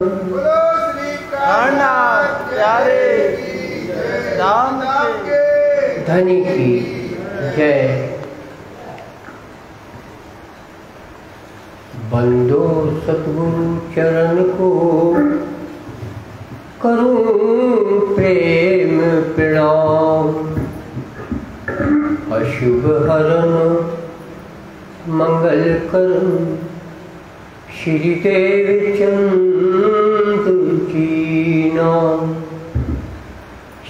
बोलो श्री कान्हा प्यारे राम के धनी की जय। बंदो सतगुरु चरण को करूं प्रेम प्रणाम। अशुभ हरण मंगल करम श्री देव चंद्र जी नाम।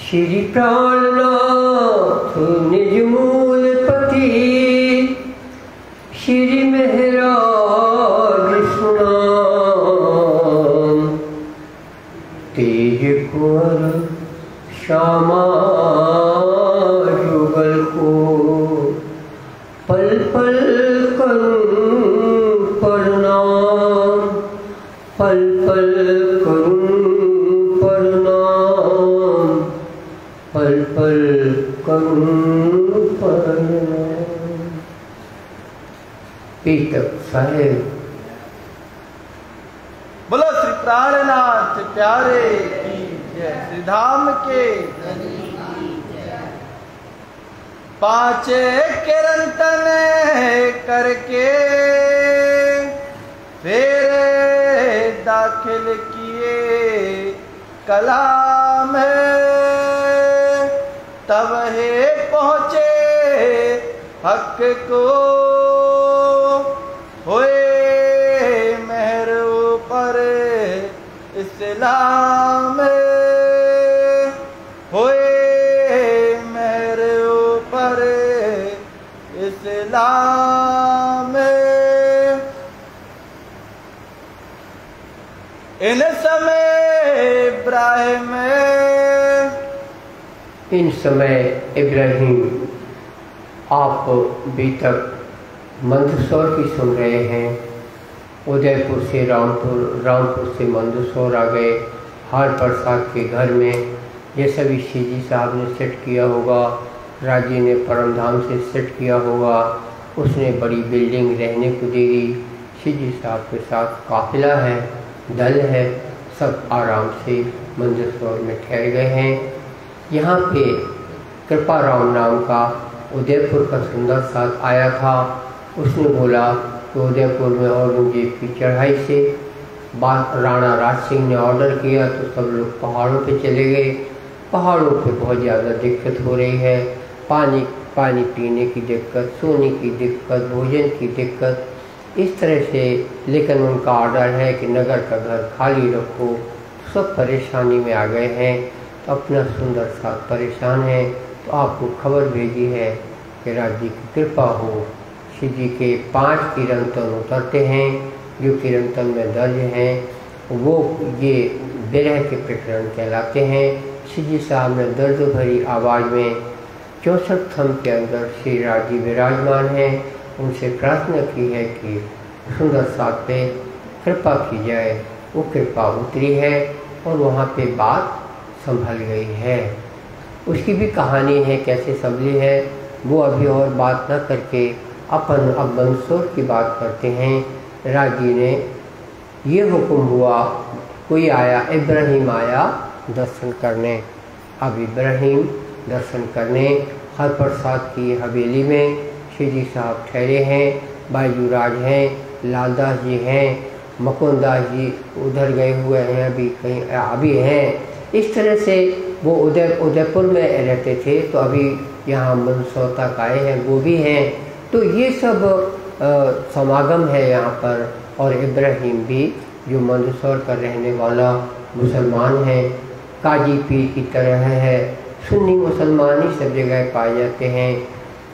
श्री प्राणनाथ निज मूल पति श्री महराज सुनाम। तेज कुंवर श्यामा जुगल को पल पल करूं प्रणाम। पल पल करूं प्रणाम। पल पल करूं प्रणाम। पीतक साहेब। बोलो श्री प्राणनाथ प्यारे की जय। श्री धाम के पांचे किरंतन करके फिर दाखिल किए कलाम। तब हे पहुँचे हक को होए मेहर पर इस्लाम। होए मेहर पर इस्लाम। इन समय इब्राहिम आप अभी तक मंदसौर की सुन रहे हैं। उदयपुर से रामपुर, रामपुर से मंदसौर आ गए। हर प्रसाद के घर में ये सभी शिवजी साहब ने सेट किया होगा। राजी ने परमधाम से सेट किया होगा। उसने बड़ी बिल्डिंग रहने को दे दी। शिवजी साहब के साथ काफिला है, दल है, सब आराम से मंदसौर में ठहर गए हैं। यहाँ पे कृपा राम नाम का उदयपुर का सुंदर साथ आया था। उसने बोला कि उदयपुर में औरंगजेब की चढ़ाई से राणा राज सिंह ने ऑर्डर किया तो सब लोग पहाड़ों पे चले गए। पहाड़ों पे बहुत ज़्यादा दिक्कत हो रही है। पानी पीने की दिक्कत, सोने की दिक्कत, भोजन की दिक्कत, इस तरह से। लेकिन उनका ऑर्डर है कि नगर का घर खाली रखो। सब परेशानी में आ गए हैं। तो अपना सुंदर साथ परेशान है तो आपको खबर भेजी है कि राज्य की कृपा हो। शिव जी के 5 किरंतन उतरते हैं जो किरंतन में दर्ज हैं। वो ये विरह के प्रकरण कहलाते हैं। शिव जी साहब ने दर्द भरी आवाज़ में 64 थंब के अंदर श्री राजी विराजमान हैं। उनसे प्रार्थना की है कि सुंदर साथ पे कृपा की जाए। वो कृपा उतरी है और वहाँ पे बात संभल गई है। उसकी भी कहानी है कैसे संभली है, वो अभी और बात न करके अपन अब मंदसौर की बात करते हैं। राजी ने ये हुक्म हुआ, कोई आया, इब्राहिम आया दर्शन करने। अब इब्राहिम दर्शन करने हर प्रसाद की हवेली में श्री साहब ठहरे हैं। बाईजूराज हैं, लालदास जी हैं, मकुंदास जी उधर गए हुए हैं, अभी कहीं अभी हैं। इस तरह से वो उदयपुर में रहते थे तो अभी यहाँ मंदसौर तक आए हैं, वो भी हैं। तो ये सब समागम है यहाँ पर। और इब्राहिम भी जो मंदसौर का रहने वाला मुसलमान है, काजी पीर की तरह है। सुन्नी मुसलमान ही सब जगह पाए जाते हैं।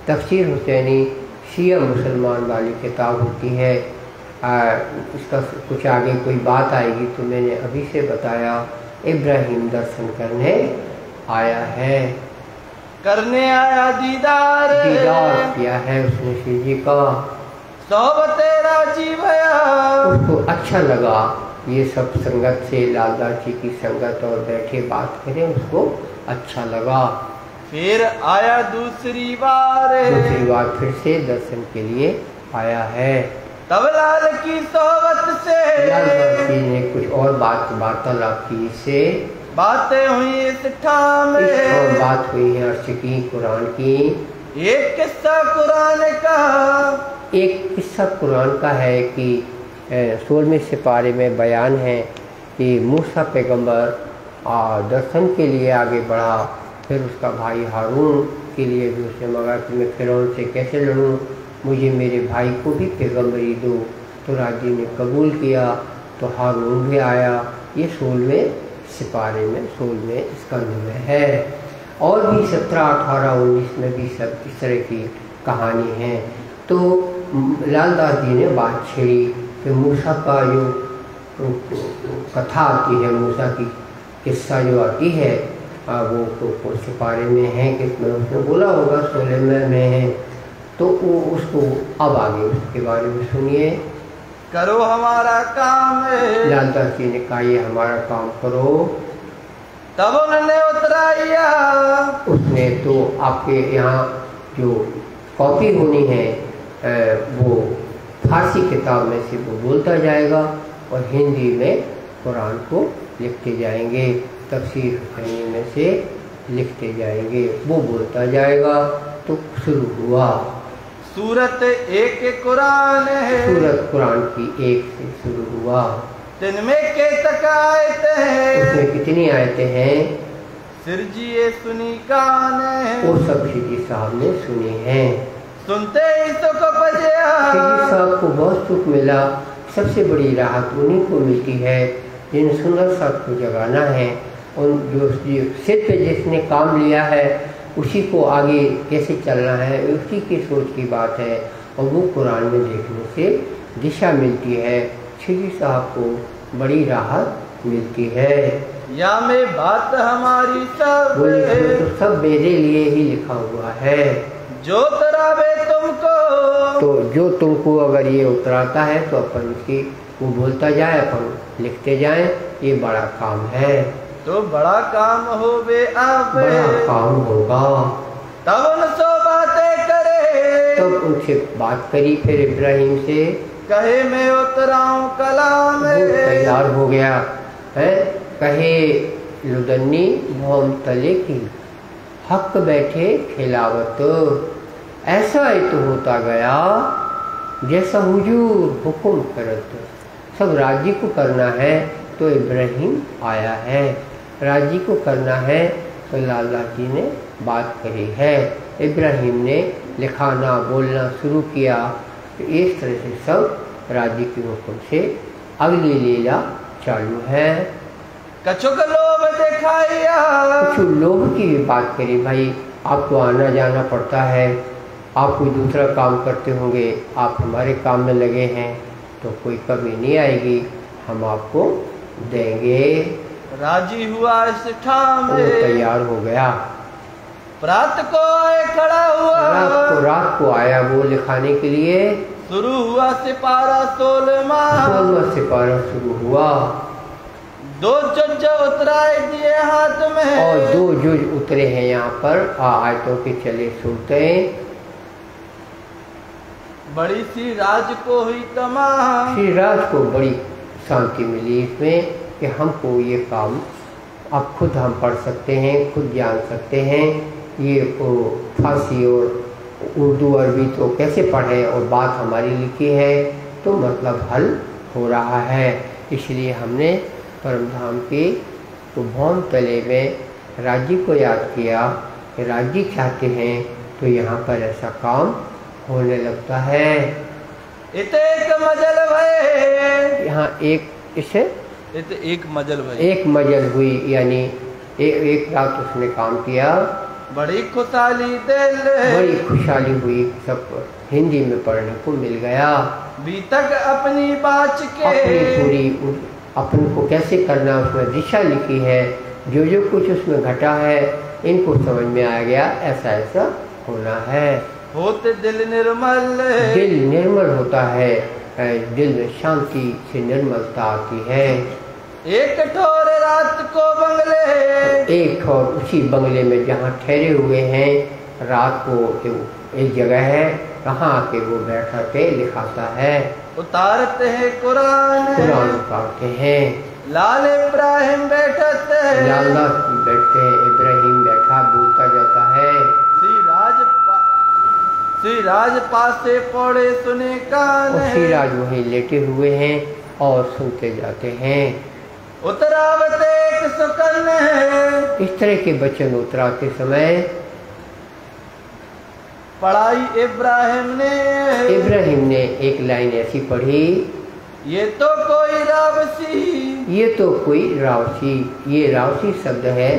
तफसीर हुसैनी शिया मुसलमान वाली किताब होती है। इसका कुछ आगे कोई बात आएगी तो मैंने अभी से बताया। इब्राहिम दर्शन करने आया है, करने आया दीदार किया है उसने शिव जी का। तेरा जी भया, उसको अच्छा लगा ये सब संगत से, लालदास जी की संगत और बैठे बात करें, उसको अच्छा लगा। फिर आया दूसरी बार फिर से दर्शन के लिए आया है। तब लाल की सोहबत से लालदास जी ने कुछ और वार्तालाप की, इससे बातें हुई इस ठाम और बात हुई है अर्श की, कुरान की। एक किस्सा कुरान का, एक किस्सा कुरान का है कि 16वें सिपारे में बयान है कि मूसा पैगंबर दर्शन के लिए आगे बढ़ा, फिर उसका भाई हारून के लिए भी उसने मांगा कि मैं फिरौन से कैसे लड़ूं, मुझे मेरे भाई को भी पैगंबरी दो। तो राजी ने कबूल किया, तो हारून भी आया। ये 16वें सिपारे में 16वें स्कंद में है। और भी 17, 18, 19 में भी सब इस तरह की कहानी है। तो लालदास जी ने बात छेड़ी कि मूसा का जो कथा आती है, मूसा की किस्सा जो आती है वो तो सिपारे में है, किसमें उसने बोला होगा 16वें में है। तो वो उसको अब आगे उसके बारे में सुनिए। करो हमारा काम। लालदास जी ने कहा ये हमारा काम करो। तब उन्होंने उतराया, उसने तो आपके यहाँ जो कॉपी होनी है वो फारसी किताब में से वो बोलता जाएगा और हिंदी में कुरान को लिखते जाएंगे, तफसीर कहीं में से लिखते जाएंगे, वो बोलता जाएगा। तो शुरू हुआ। सूरत एक कुरान है, सूरत कुरान की एक से शुरू हुआ। जिनमें के तक आयते हैं, उसमें कितनी आयतें हैं? सिरजिए सुनी कान है, वो सब शिजी साहब ने सुनी हैं। सुनते ही सुख बजया, शिजी साहब को बहुत सुख मिला। सबसे बड़ी राहत उन्हीं को मिलती है जिन सुंदर साहब को जगाना है। उन जो सिर पे जिसने काम लिया है उसी को आगे कैसे चलना है, उसी की सोच की बात है। और वो कुरान में देखने से दिशा मिलती है। शिजी साहब को बड़ी राहत मिलती है। या में बात हमारी सब, तो सब मेरे लिए ही लिखा हुआ है। जो तरावे तुमको, तो जो तुमको अगर ये उतराता है तो अपन इसकी वो बोलता जाए, अपन लिखते जाएं, ये बड़ा काम है। तो बड़ा काम हो बे आप, बड़ा काम होगा। तब उनसे बातें करे, तब उनसे बात करी फिर इब्राहिम से, कहे मैं उतराऊं कलाम। वो तैयार हो गया है। कहे लुदन्नी भौम तले की, हक बैठे खिलावत। ऐसा ही तो होता गया जैसा हुजूर हुक्म करत। सब राजी को करना है तो इब्राहिम आया है, राजी को करना है तो लाला जी ने बात करी है। इब्राहिम ने लिखाना बोलना शुरू किया। तो इस तरह से सब राजी के हुक्म से अगली लीला चालू है। कछुक लोभ दिखाया, कुछ लोभ की भी बात करी। भाई आपको आना जाना पड़ता है, आप कोई दूसरा काम करते होंगे, आप हमारे काम में लगे हैं तो कोई कमी नहीं आएगी, हम आपको देंगे। राजी हुआ इस ठाम, वो तैयार हो गया। रात को आए खड़ा हुआ, रात को आया वो लिखाने के लिए। शुरू हुआ सिपारा 16वां सिपारा शुरू हुआ। 2 जुज उतराए दिए हाथ में, और 2 जुज उतरे हैं यहाँ पर। आयतों के चले सुनते। बड़ी सी राज को हुई तमाम, श्री राज को बड़ी शांति मिली इसमें कि हमको ये काम अब खुद हम पढ़ सकते हैं, खुद जान सकते हैं। ये फारसी और उर्दू अरबी तो कैसे पढ़े और बात हमारी लिखी है तो मतलब हल हो रहा है। इसलिए हमने परमधाम के तो भौम तले में राजी को याद किया कि राजी चाहते हैं तो यहाँ पर ऐसा काम होने लगता है। इते एक मजल भय, यहाँ एक इसे इते एक मजल भय, एक मजल हुई, यानी एक रात उसने काम किया। बड़ी खुशहाली दिल, बड़ी खुशहाली हुई, सब हिंदी में पढ़ने को मिल गया। बीतक अपनी बाच के, अपनी पूरी अपन को कैसे करना उसमें दिशा लिखी है। जो जो कुछ उसमें घटा है इनको समझ में आ गया, ऐसा ऐसा होना है। होते दिल निर्मल, दिल निर्मल होता है, दिल में शांति से निर्मलता आती है। एक ठोर रात को बंगले, एक ठोर उसी बंगले में जहाँ ठहरे हुए हैं रात को एक जगह है, कहाँ आके वो बैठा के लिखाता है। उतारते हैं कुरान कुरान उतारते हैं। लाल इब्राहिम बैठते लाला बैठते हैं, इब्राहिम बैठा बोलता जाता है। श्री राज पासे पौड़े सुने कान और श्री राज वहीं लेटे हुए हैं और सुनते जाते हैं। उतरावते एक सुकन है। इस तरह के वचन उतराते समय पढ़ाई इब्राहिम ने एक लाइन ऐसी पढ़ी, ये तो कोई रावसी, ये तो कोई रावसी। ये रावसी शब्द है,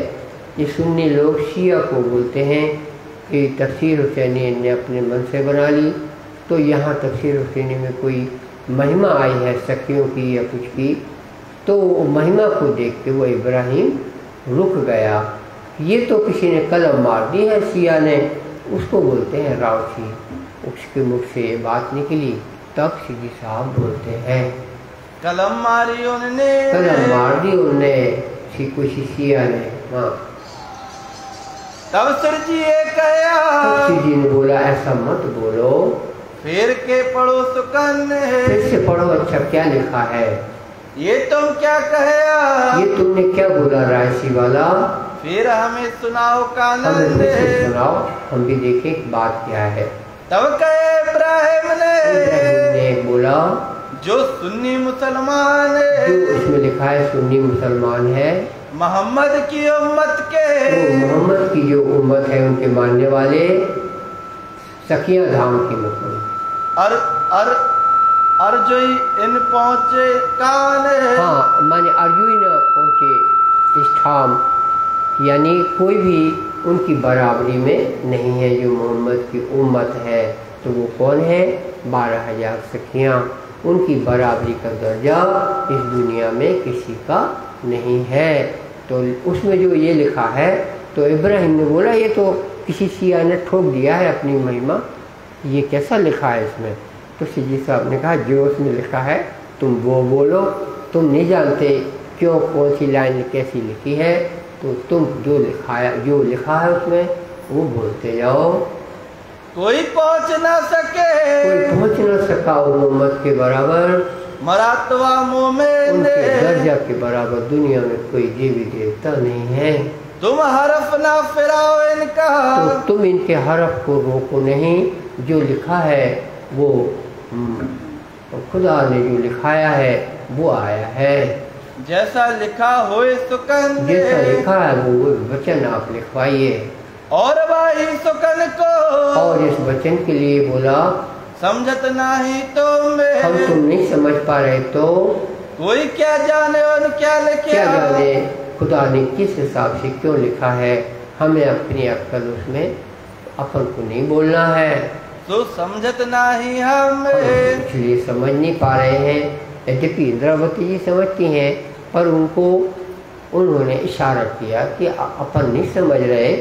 ये सुन्नी लोग शिया को बोलते हैं कि तफसीर हुसैनी ने अपने मन से बना ली। तो यहाँ तफसीर हुसैनी में कोई महिमा आई है सखियों की या कुछ की, तो महिमा को देख के वो इब्राहिम रुक गया। ये तो किसी ने कलम मार दी है शिया ने, उसको बोलते हैं रावसी। उसके मुख से ये बात निकली, तब सिद्दी साहब बोलते हैं कलम मारी उन्होंने, कलम मार दी उन्होंने कुछ शिया ने। हाँ, तब सर जी ये कहा, जी ने बोला ऐसा मत बोलो, फिर के पढ़ो सुकन है। फिर से पढ़ो, अच्छा क्या लिखा है। ये तुम क्या कहा, ये तुमने क्या बोला रायसी वाला, फिर हमें सुनाओ कानन हमें फिर से सुनाओ, हम भी देखें बात क्या है। तब कहे इब्राहिम ने बोला, जो सुन्नी मुसलमान है, जो इसमें लिखा है सुन्नी मुसलमान है, मोहम्मद की उम्मत के, तो मोहम्मद की जो उम्मत है उनके मानने वाले सखिया धाम की मतलब और जो इन पहुँचे कान है। हाँ, माने अर्जुई न पहुँचे इस ठाम, यानी कोई भी उनकी बराबरी में नहीं है जो मोहम्मद की उम्मत है। तो वो कौन है, 12,000 सखियाँ, उनकी बराबरी का दर्जा इस दुनिया में किसी का नहीं है। तो उसमें जो ये लिखा है, तो इब्राहिम ने बोला ये तो किसी शिया ने ठोक दिया है अपनी महिमा, ये कैसा लिखा है इसमें। तो सिद्दी साहब ने कहा जो उसमें लिखा है तुम वो बोलो, तुम नहीं जानते क्यों कौन सी लाइन कैसी लिखी है, तो तुम जो लिखा है उसमें वो बोलते जाओ। कोई पहुंच ना सके, कोई पहुंच ना सका उन उम्मत के बराबर, मरातवा मोमेन, उनके दर्जा के बराबर दुनिया में कोई देवी देवता नहीं है। तुम हरफ ना फिराओ इनका, तो तुम इनके हरफ को रोको नहीं, जो लिखा है वो खुदा ने जो लिखाया है वो आया है। जैसा लिखा होए सुकन, जैसा लिखा है वो वचन आप लिखवाइए। और भाई सुकन को, और इस वचन के लिए बोला समझत नहीं तुम, हम तुम नहीं समझ पा रहे तो कोई क्या जाने और क्या लिखे, क्या जाने खुदा ने किस हिसाब से क्यों लिखा है, हमें अपनी अक्ल उसमें अपन को नहीं बोलना है। तो समझत नहीं हम, इसलिए समझ नहीं पा रहे हैं। यद्यपि इंद्रावती जी समझती हैं, पर उन्होंने इशारा किया कि अपन नहीं समझ रहे,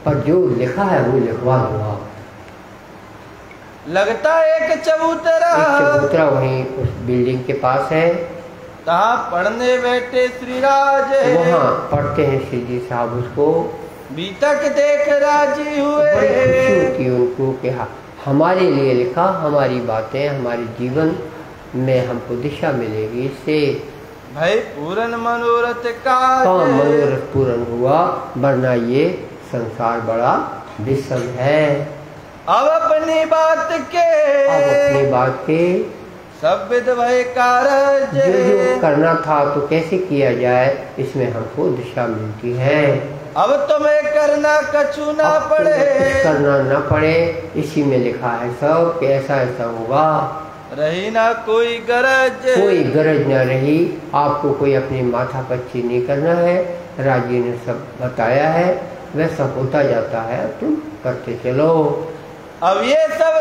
पर जो लिखा है वो लिखवा दूंगा। लगता एक चबूतरा वहीं उस बिल्डिंग के पास है, तहाँ पढ़ने बैठे श्री राज, वहाँ पढ़ते हैं सिद्दी साहब उसको। बीतक देख राजी हुए, बड़ी खुशी होती है उनको कि हमारे लिए लिखा, हमारी बातें हमारे जीवन में हमको दिशा मिलेगी इससे। भाई पूर्ण मनोरथ का, मनोरथ पूर्ण हुआ, वरना ये संसार बड़ा विषम है। अब अपनी बात के सब विध भय कारज, जो करना था तो कैसे किया जाए, इसमें हमको दिशा मिलती है। अब तुम्हें करना कछु ना पड़े, करना ना पड़े, इसी में लिखा है सब कि ऐसा ऐसा होगा। रही ना कोई गरज न रही, आपको कोई अपनी माथा पच्ची नहीं करना है। राजी ने सब बताया है, वैसा होता जाता है, तुम करते चलो। अब ये सब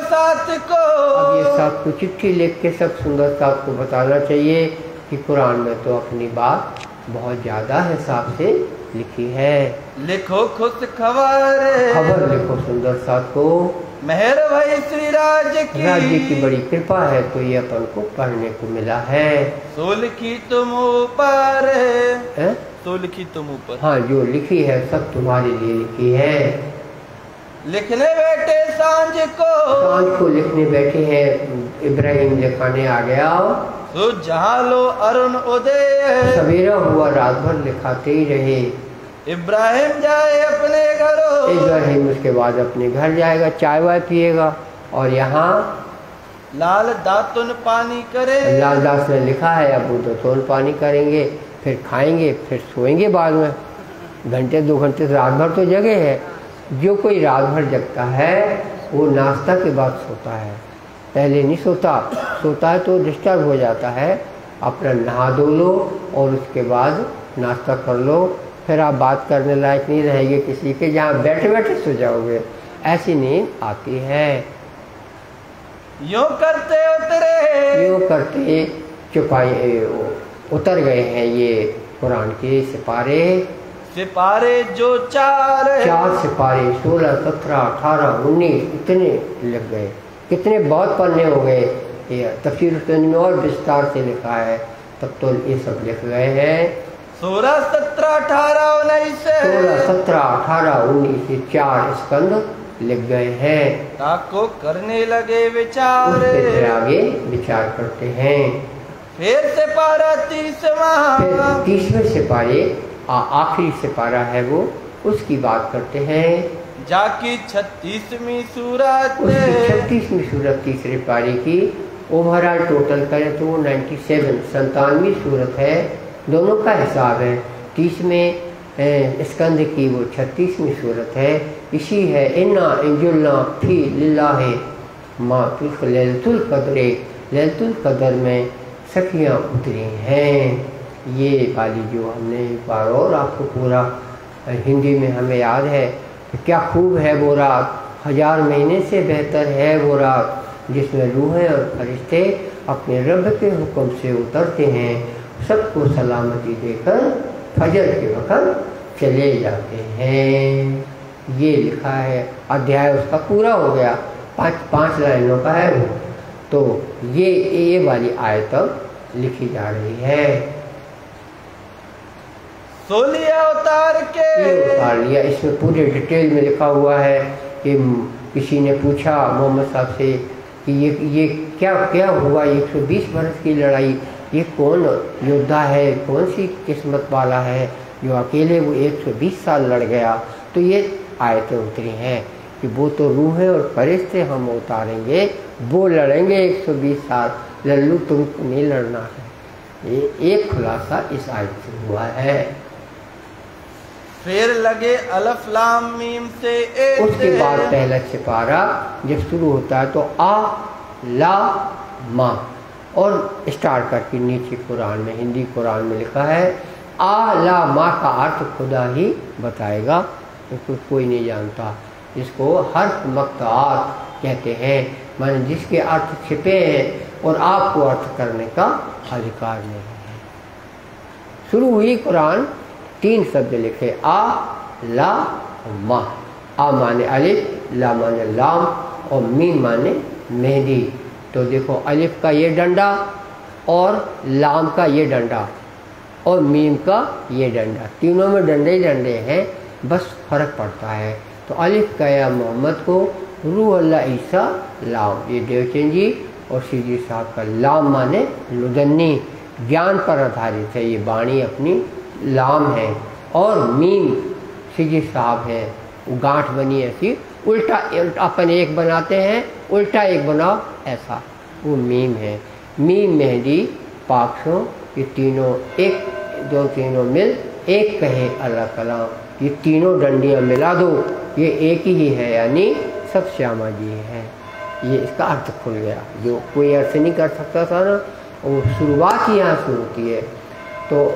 को चिट्ठी लिख के सब सुंदर साहब को बताना चाहिए कि कुरान में तो अपनी बात बहुत ज्यादा हिसाब से लिखी है। लिखो खुश खबर लिखो सुंदर साहब को, मेहर भाई श्री राज्य की बड़ी कृपा है तो ये अपन को पढ़ने को मिला है। सो लिखी तुम ऊपर है, सो लिखी तुम ऊपर, हाँ जो लिखी है सब तुम्हारे लिए लिखी है। लिखने बैठे सांझ को लिखने बैठे हैं। इब्राहिम लिखाने आ गया। तो जहाँ लो अरुण उदय, सवेरा हुआ रात भर लिखाते ही रहे। इब्राहिम जाए अपने घरों, इब्राहिम उसके बाद अपने घर जाएगा, चाय वाय पिएगा। और यहाँ लाल दातुन पानी करे, लालदास ने लिखा है अब वो दातुन पानी करेंगे, फिर खाएंगे, फिर सोएंगे बाद में। घंटे 2 घंटे रात भर तो जगे है। जो कोई रात भर जगता है वो नाश्ता के बाद सोता है, पहले नहीं सोता। सोता है तो डिस्टर्ब हो जाता है। अपना नहा धो लो और उसके बाद नाश्ता कर लो, फिर आप बात करने लायक नहीं रहेंगे किसी के, जहाँ बैठे बैठे सो जाओगे। ऐसी नींद आती है। यूं करते चुपाई उतर गए हैं ये कुरान के सिपारे जो 4 सिपारे 16, 17, 18, 19 इतने लग गए। कितने बहुत पन्ने हो गए। ये तफसीर में और विस्तार से लिखा है, तब तो ये सब लिख गए हैं। 16, 17, 18, 19 ये 4 स्कंद लिख गए हैं। ताको करने लगे विचार, फिर आगे विचार करते हैं। फिर सिपारा 30वें सिपारे आखिरी सिपारा है वो, उसकी बात करते हैं। जाकी 36वीं सूरत, 36वीं सूरत तीसरे पारे की। ओवरऑल टोटल करें तो वो 97वीं सूरत है। दोनों का हिसाब है। 30वें स्कंद की वो 36वीं सूरत है। इसी है इन्ना इंजुलना फी लिल्लाहि मा लैलतुल क़द्र, लैलतुल क़द्र में सखियाँ उतरी हैं। ये वाली जो हमने एक बार और आपको पूरा हिंदी में हमें याद है कि क्या खूब है वो रात, 1000 महीने से बेहतर है वो रात, जिसमें रूहें और फरिश्ते अपने रब के हुक्म से उतरते हैं, सबको सलामती देकर फजर के वक़्त चले जाते हैं। ये लिखा है। अध्याय उसका पूरा हो गया, 5 लाइनों का है वो। तो ये वाली आयत लिखी जा रही है। सोलिया उतार लिया। इसमें पूरे डिटेल में लिखा हुआ है कि किसी ने पूछा मोहम्मद साहब से कि ये क्या हुआ, 120 बरस की लड़ाई, ये कौन योद्धा है, कौन सी किस्मत वाला है जो अकेले वो 120 साल लड़ गया। तो ये आयतें उतरी हैं कि वो तो रूहें और फरिश्ते हम उतारेंगे, वो लड़ेंगे 120 साल, लल्लू तुमको नहीं लड़ना है। ये एक खुलासा इस आयत से हुआ है। फिर लगे अलफ लाम मीम से उसके बाद पहला सिपारा जब शुरू होता है तो आ ला मा और स्टार्ट करके नीचे कुरान में, हिंदी कुरान में लिखा है आ ला मा का अर्थ खुदा ही बताएगा, इसको कोई नहीं जानता। इसको हर्फ मक़तात कहते हैं, माने जिसके अर्थ छिपे हैं और आपको अर्थ करने का अधिकार नहीं है। शुरू हुई कुरान, 3 शब्द लिखे आ ला मा। आ माने अलिफ, ला माने लाम और मीम माने मेहंदी। तो देखो अलिफ का ये डंडा और लाम का ये डंडा और मीम का ये डंडा, तीनों में डंडे ही डंडे हैं, बस फर्क पड़ता है। तो अलिफ कया मोहम्मद को, रूह अल्लाह ईसा लाम, ये देवचंद जी और सीजी साहब का लाम माने लुदन्नी, ज्ञान पर आधारित है, ये वाणी अपनी लाम है। और मीम सीजी साहब है, गांठ बनी ऐसी, उल्टा अपन एक बनाते हैं, उल्टा एक बनाओ ऐसा, वो मीम है। मीम मेहंदी पाकशों, ये तीनों एक दो तीनों मिल एक कहे अल्लाह कलाम, ये तीनों डंडियाँ मिला दो, ये एक ही है, यानी सब श्यामा जी हैं। ये इसका अर्थ खुल गया, जो कोई अर्थ नहीं कर सकता था ना, वो शुरुआत ही यहाँ से होती है। तो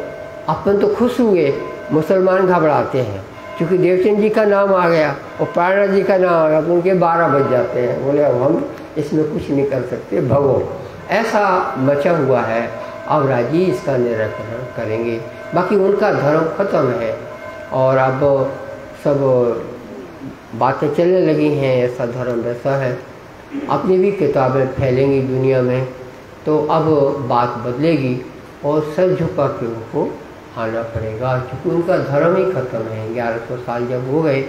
अपन तो खुश हुए, मुसलमान घबराते हैं क्योंकि देवचंद जी का नाम आ गया और पारणा जी का नाम आ गया, तो उनके 12 बज जाते हैं, बोले अब हम इसमें कुछ नहीं कर सकते, भगो। ऐसा मचा हुआ है। अब राजी इसका निराकरण करेंगे, बाकी उनका धर्म खत्म है और अब सब बातें चलने लगी हैं, ऐसा धर्म वैसा है। अपनी भी किताबें फैलेंगी दुनिया में, तो अब बात बदलेगी और सर झुका के उनको आना पड़ेगा, क्योंकि उनका धर्म ही खत्म है। 1100 साल जब हो गए,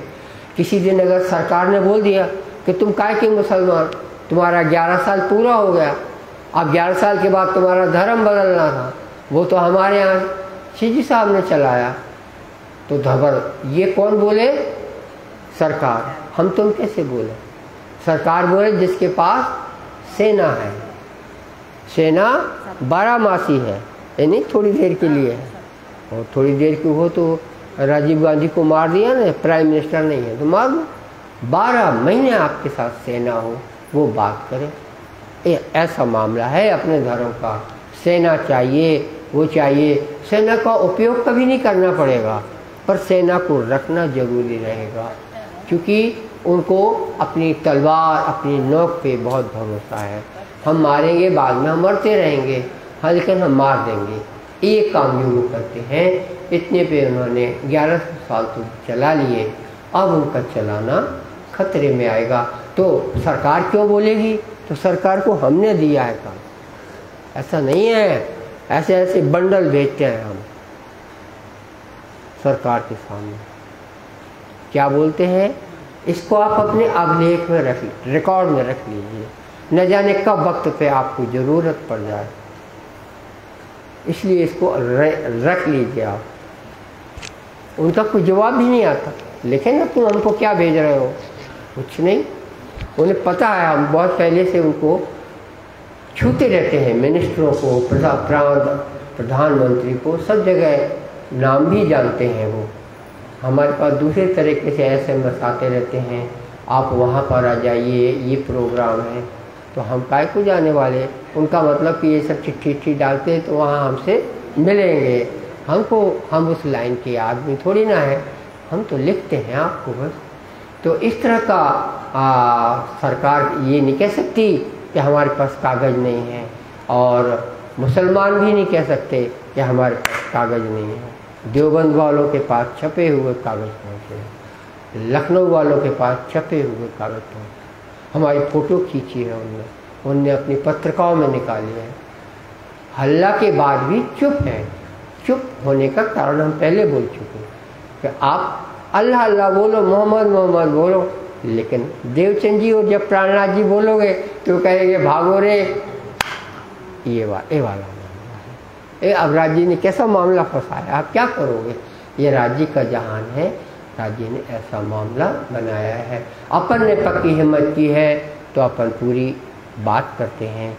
किसी दिन अगर सरकार ने बोल दिया कि तुम काय के मुसलमान, तुम्हारा 11 साल पूरा हो गया, अब 11 साल के बाद तुम्हारा धर्म बदलना था, वो तो हमारे यहाँ सीजी साहब ने चलाया, तो धबर ये कौन बोले? सरकार। हम तुम कैसे बोले? सरकार बोले जिसके पास सेना है। सेना 12 मासी है, यानी थोड़ी देर के लिए है, और थोड़ी देर की हो तो राजीव गांधी को मार दिया ना, प्राइम मिनिस्टर नहीं है तो मार दो। 12 महीने आपके साथ सेना हो, वो बात करे। ऐसा मामला है अपने धर्म का। सेना चाहिए, वो चाहिए। सेना का उपयोग कभी नहीं करना पड़ेगा, पर सेना को रखना जरूरी रहेगा, क्योंकि उनको अपनी तलवार, अपनी नोक पे बहुत भरोसा है। हम मारेंगे, बाद में हम मरते रहेंगे, हाँ, लेकिन हम मार देंगे। ये काम जो वो करते हैं, इतने पे उन्होंने 11 साल तो चला लिए, अब उनका चलाना खतरे में आएगा। तो सरकार क्यों बोलेगी? तो सरकार को हमने दिया है काम, ऐसा नहीं है। ऐसे ऐसे बंडल भेजते हैं हम सरकार के सामने, क्या बोलते हैं, इसको आप अपने अभिलेख में रख, रिकॉर्ड में रख लीजिए, न जाने कब वक्त पे आपको ज़रूरत पड़ जाए, इसलिए इसको रख लीजिए आप। उनका कोई जवाब भी नहीं आता, लेकिन ना तुम हमको क्या भेज रहे हो? कुछ नहीं, उन्हें पता है हम बहुत पहले से उनको छूते रहते हैं, मिनिस्टरों को, प्रधानमंत्री को, सब जगह नाम भी जानते हैं वो। हमारे पास दूसरे तरीके से SMS आते रहते हैं, आप वहाँ पर आ जाइए, ये प्रोग्राम है, तो हम काय को जाने वाले? उनका मतलब कि ये सब चिट्ठी डालते हैं तो वहाँ हमसे मिलेंगे। हम उस लाइन के आदमी थोड़ी ना है, हम तो लिखते हैं आपको बस। तो इस तरह का सरकार ये नहीं कह सकती कि हमारे पास कागज़ नहीं है, और मुसलमान भी नहीं कह सकते कि हमारे पास कागज़ नहीं है। देवबंद वालों के पास छपे हुए कागज़ पहुँचे, लखनऊ वालों के पास छपे हुए कागज़ पहुँचे, हमारी फ़ोटो खींची है उनने अपनी पत्रिकाओं में निकाली है। हल्ला के बाद भी चुप है। चुप होने का कारण हम पहले बोल चुके कि आप अल्लाह अल्लाह बोलो, मोहम्मद मोहम्मद बोलो, लेकिन देवचंद जी और जब प्राणनाथ जी बोलोगे तो कहेंगे भागो रे, ये वाला मामला है। अब राज्य ने कैसा मामला फंसाया, आप क्या करोगे? ये राज्य का जहान है, राज्य ने ऐसा मामला बनाया है। अपन ने पक्की हिम्मत की है तो अपन पूरी बात करते हैं,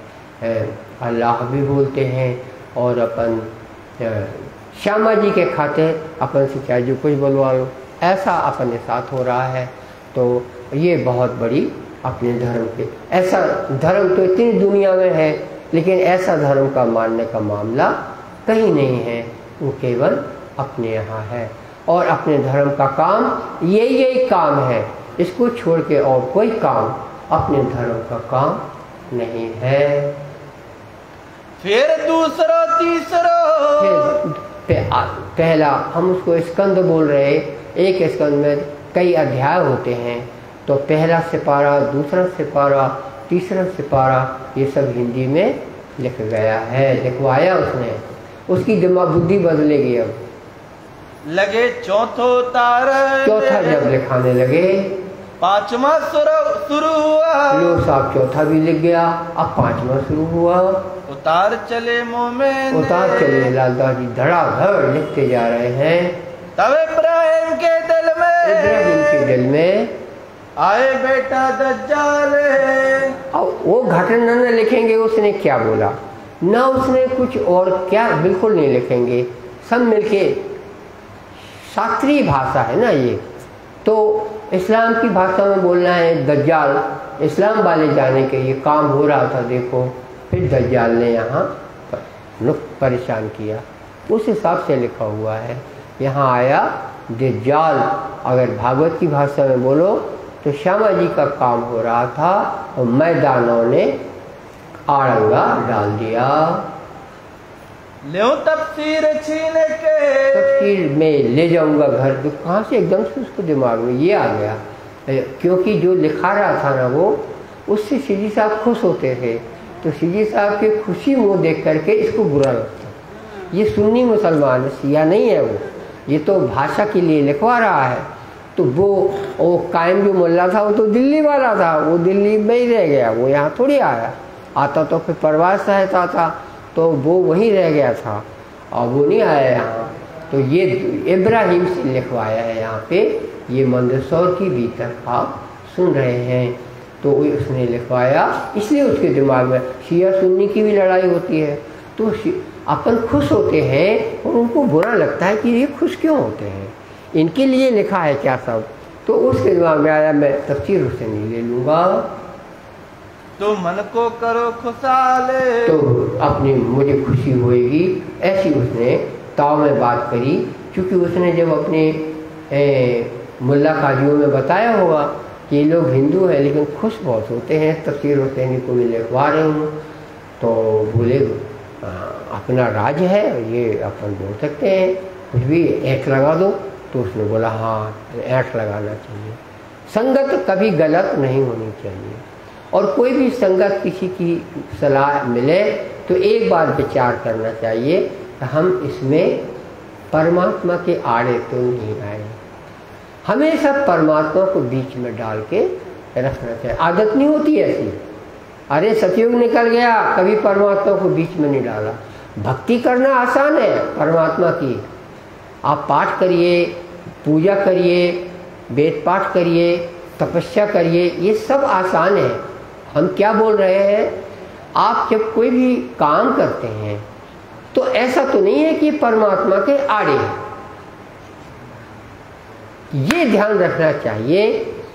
अल्लाह भी बोलते हैं, और अपन श्यामा जी के खाते अपन से चाहे जो कुछ बोलवा लो, ऐसा अपने साथ हो रहा है। तो ये बहुत बड़ी अपने धर्म के, ऐसा धर्म तो इतनी दुनिया में है, लेकिन ऐसा धर्म का मानने का मामला कहीं नहीं है, वो केवल अपने यहाँ है। और अपने धर्म का काम यही काम है, इसको छोड़ के और कोई काम अपने धर्म का काम नहीं है। फिर दूसरा तीसरा, पहला हम उसको स्कंद बोल रहे, एक स्कंद में कई अध्याय होते हैं, तो पहला सिपारा, दूसरा सिपारा, तीसरा सिपारा, ये सब हिंदी में लिख गया है, लिखवाया उसने। उसकी दिमाग बुद्धि बदलेगी। अब लगे चौथो तार, चौथा जब लिखाने लगे, 5वां शुरू हुआ, लो साहब चौथा भी लिख गया, अब 5वां शुरू हुआ। उतार चले मुँह में, उतार चले लालदास जी धड़ाधड़ लिखते जा रहे हैं। तब इब्राहिम के दिल में आए बेटा दज्जाल। अब वो घटना न लिखेंगे उसने क्या बोला, ना उसने कुछ और क्या, बिल्कुल नहीं लिखेंगे। सब मिलके, शास्त्रीय भाषा है ना ये, तो इस्लाम की भाषा में बोलना है दज्जाल। इस्लाम वाले जाने के ये काम हो रहा था, देखो फिर दज्जाल ने यहाँ परेशान किया, उस हिसाब से लिखा हुआ है। यहाँ आया दज्जाल। अगर भागवत की भाषा में बोलो तो श्यामा जी का काम हो रहा था और मैदानों ने आड़ंगा डाल दिया। ले तफसीर छीन के, तफसीर में ले जाऊंगा घर, तो कहाँ से एकदम से उसको दिमाग में ये आ गया, क्योंकि जो लिखा रहा था ना वो, उससे सीधी साहब खुश होते थे, तो सीधी साहब के खुशी मुँह देख करके इसको बुरा लगता। ये सुन्नी मुसलमान है, शिया नहीं है वो, ये तो भाषा के लिए लिखवा रहा है। तो वो कायम जो मुल्ला था वो तो दिल्ली वाला था, वो दिल्ली में ही रह गया, वो यहाँ थोड़ी आया। आता तो फिर प्रवास रहता था, तो वो वहीं रह गया था और वो नहीं आया यहाँ। तो ये इब्राहिम से लिखवाया है यहाँ पे, ये मंदसौर की भीतर आप सुन रहे हैं। तो उसने लिखवाया, इसलिए उसके दिमाग में शिया सुन्नी की भी लड़ाई होती है, तो अपन खुश होते हैं और उनको बुरा लगता है कि ये खुश क्यों होते हैं, इनके लिए लिखा है क्या सब। तो उसके दिमाग में आया मैं तफसीर उससे नहीं ले लूँगा, तो मन को करो खुशाले, तो अपनी मुझे खुशी होएगी, ऐसी उसने ताव में बात करी। क्योंकि उसने जब अपने मुल्ला काजियों में बताया होगा कि ये लोग हिंदू हैं लेकिन खुश बहुत होते हैं, तफसीर हुसैनी को भी लिखवा रहे हूँ, तो बोले अपना राज है ये अपन बोल सकते हैं, कुछ भी ऐठ लगा दो। तो उसने बोला हाँ ऐठ लगाना चाहिए, संगत कभी गलत नहीं होनी चाहिए, और कोई भी संगत किसी की सलाह मिले तो एक बार विचार करना चाहिए कि हम इसमें परमात्मा के आड़े तो नहीं आए। हमेशा परमात्मा को बीच में डाल के रखना चाहिए। आदत नहीं होती ऐसी, अरे सतयुग निकल गया कभी परमात्मा को बीच में नहीं डाला। भक्ति करना आसान है परमात्मा की, आप पाठ करिए, पूजा करिए, वेद पाठ करिए, तपस्या करिए, ये सब आसान है। हम क्या बोल रहे हैं, आप जब कोई भी काम करते हैं तो ऐसा तो नहीं है कि परमात्मा के आड़े है, ये ध्यान रखना चाहिए।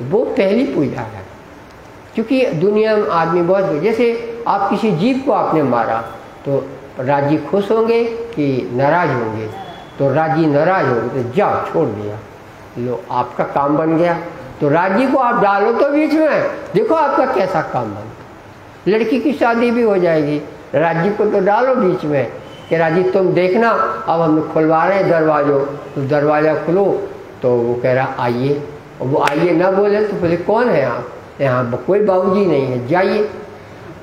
वो पहली पूजा है, क्योंकि दुनिया में आदमी बहुत, जैसे आप किसी जीव को आपने मारा तो राजी खुश होंगे कि नाराज होंगे, तो राजी नाराज होंगे तो जाओ छोड़ दिया, लो आपका काम बन गया। तो राजी को आप डालो तो बीच में, देखो आपका कैसा काम बन। लड़की की शादी भी हो जाएगी, राजी को तो डालो बीच में कि राजी तुम देखना, अब हम खुलवा रहे हैं दरवाजों, तो दरवाज़ा खुलो, तो वो कह रहा आइए, और वो आइए ना बोले तो बोले कौन है आप, यहाँ कोई बाबूजी नहीं है, जाइए।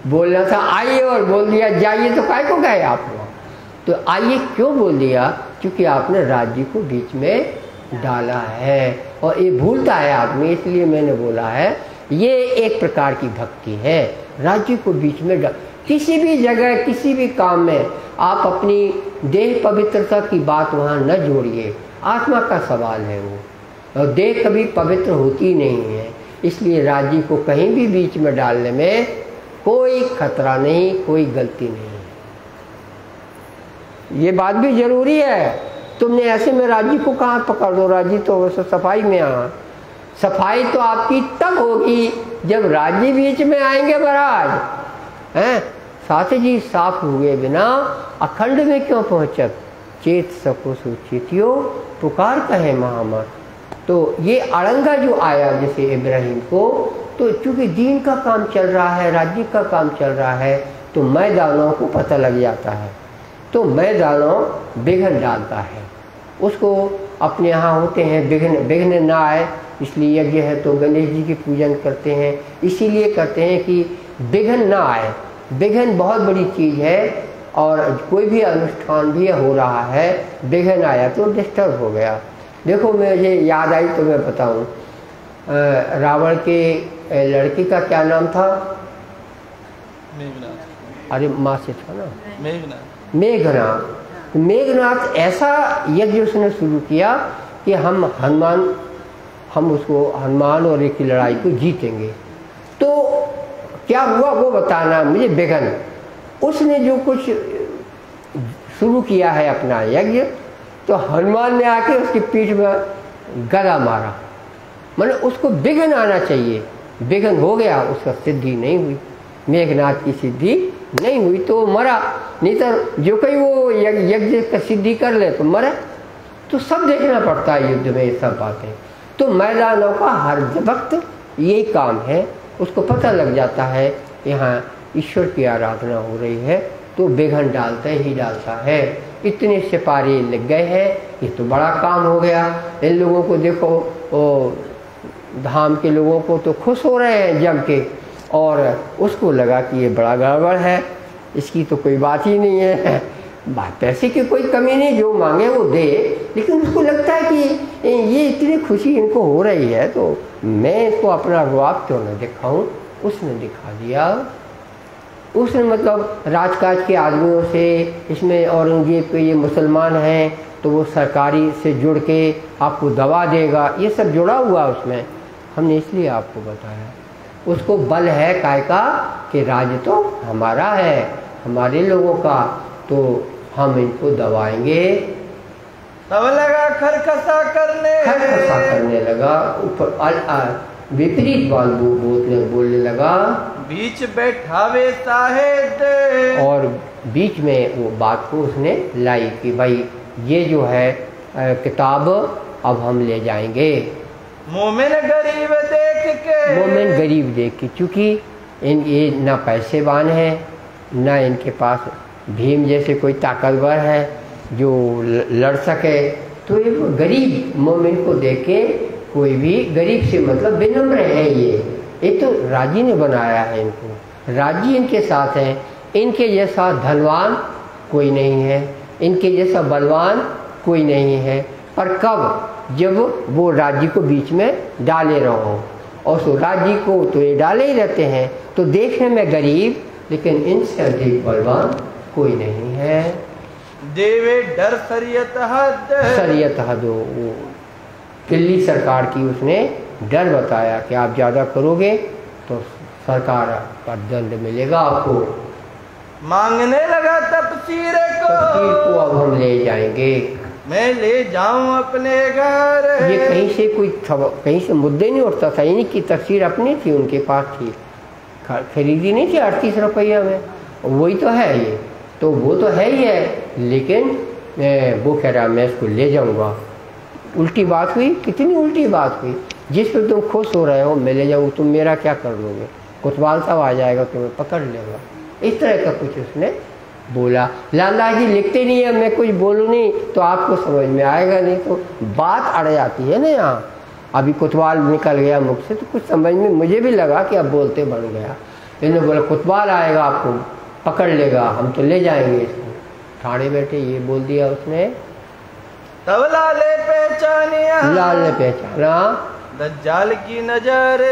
बोलना था आइए और बोल दिया जाइए, तो काय को गए आप लोग। तो आइए क्यों बोल दिया, क्योंकि आपने राज्य को बीच में डाला है, और ये भूलता है आदमी, इसलिए मैंने बोला है ये एक प्रकार की भक्ति है। राज्य को बीच में डाल, किसी भी जगह किसी भी काम में आप अपनी देह पवित्रता की बात वहाँ न जोड़िए, आत्मा का सवाल है वो, और देह कभी पवित्र होती नहीं है, इसलिए राज्य को कहीं भी बीच में डालने में कोई खतरा नहीं, कोई गलती नहीं है। ये बात भी जरूरी है, तुमने ऐसे में राज्य को कहाँ पकड़ दो, राज्य तो वैसे सफाई में आ, सफाई तो आपकी तब होगी जब राज्य बीच में आएंगे महाराज हैं। साथ जी साफ हुए बिना अखंड में क्यों पहुँचत, चेत सको सुचितियो पुकार कहे महामत। तो ये अड़ंगा जो आया जैसे इब्राहिम को, तो चूंकि दीन का काम चल रहा है, राज्य का काम चल रहा है, तो मैदानों को पता लग जाता है, तो मैदानों विघ्न डालता है उसको। अपने यहाँ होते हैं विघ्न ना आए, इसलिए यज्ञ है तो गणेश जी की पूजन करते हैं, इसीलिए करते हैं कि विघ्न ना आए। विघ्न बहुत बड़ी चीज़ है, और कोई भी अनुष्ठान भी हो रहा है, विघ्न आया तो डिस्टर्ब हो गया। देखो मुझे याद आई तो मैं बताऊँ, रावण के लड़की का क्या नाम था, मेघनाथ। अरे माँ से था ना, मेघनाथ। मेघनाथ ऐसा यज्ञ उसने शुरू किया कि हम हनुमान और एक की लड़ाई को जीतेंगे। तो क्या हुआ वो बताना मुझे। विघ्न उसने जो कुछ शुरू किया है अपना यज्ञ, तो हनुमान ने आके उसकी पीठ में गदा मारा, मतलब उसको विघ्न आना चाहिए, विघ्न हो गया, उसका सिद्धि नहीं हुई, मेघनाथ की सिद्धि नहीं हुई तो मरा। नहीं तो जो कोई वो यज्ञ का सिद्धि कर ले तो मरे। तो सब देखना पड़ता है युद्ध में ये सब बातें। तो मैदानों का हर वक्त यही काम है, उसको पता लग जाता है यहाँ ईश्वर की आराधना हो रही है, तो विघ्न डालता ही डालता है। इतने सिपाही लग गए हैं, ये तो बड़ा काम हो गया। इन लोगों को देखो, वो धाम के लोगों को तो खुश हो रहे हैं जम के, और उसको लगा कि ये बड़ा गड़बड़ है, इसकी तो कोई बात ही नहीं है, पैसे की कोई कमी नहीं, जो मांगे वो दे, लेकिन उसको लगता है कि ये इतनी खुशी इनको हो रही है तो मैं इसको अपना रुआब क्यों न दिखाऊं। उसने दिखा दिया। उसने मतलब राजकाज के आदमियों से, इसमें औरंगजेब के ये मुसलमान हैं तो वो सरकारी से जुड़ के आपको दवा देगा, ये सब जुड़ा हुआ उसमें। हमने इसलिए आपको बताया। उसको बल है काय का कि राज्य तो हमारा है, हमारे लोगों का, तो हम इनको दबाएंगे। तब लगा खरखसा करने लगा, ऊपर विपरीत बात बोलने लगा। बीच बैठावे साहेब, और बीच में वो बात को उसने लाई कि भाई ये जो है किताब अब हम ले जाएंगे। मोमिन गरीब देख के, चूँकि ये ना पैसेवान है, ना इनके पास भीम जैसे कोई ताकतवर है जो लड़ सके, तो ये गरीब मोमिन को देख के, कोई भी गरीब से मतलब विनम्र है। ये तो राजी ने बनाया है इनको, राजी इनके साथ है। इनके जैसा धनवान कोई नहीं है, इनके जैसा बलवान कोई नहीं है। पर कब, जब वो राज्य को बीच में डाले रहो, और सो राज्य को तो ये डाले ही रहते हैं, तो देखने में गरीब, लेकिन इनसे अधिक बलवान कोई नहीं है। देवे डर शरीयत हद, वो दिल्ली सरकार की उसने डर बताया कि आप ज़्यादा करोगे तो सरकार का दंड मिलेगा आपको। मांगने लगा तफसीर को अब हम ले जाएंगे, मैं ले जाऊं अपने घर। ये कहीं से मुद्दे नहीं उठता था, इनकी तफसीर अपनी थी, उनके पास थी, खरीदी नहीं थी 38 रुपया में। वही तो है ये, तो वो तो है ही है, लेकिन वो कह रहा मैं इसको ले जाऊंगा। उल्टी बात हुई, कितनी उल्टी बात हुई। जिस पर तुम खुश हो रहे हो मैं ले जाऊँ, तुम मेरा क्या कर लोगे, कोतवाल साहब आ जाएगा तुम्हें पकड़ लेगा। इस तरह का कुछ उसने बोला। लाला जी लिखते नहीं है, मैं कुछ बोलूँ नहीं तो आपको समझ में आएगा नहीं, तो बात अड़ जाती है ना यहाँ। अभी कोतवाल निकल गया मुख से तो कुछ समझ में मुझे भी लगा कि अब बोलते बन गया। इन्होंने बोला कोतवाल आएगा आपको पकड़ लेगा, हम तो ले जाएंगे इसको। ठाणे बैठे ये बोल दिया उसने। तब लाल ने पहचाना दज्जाल की नजर।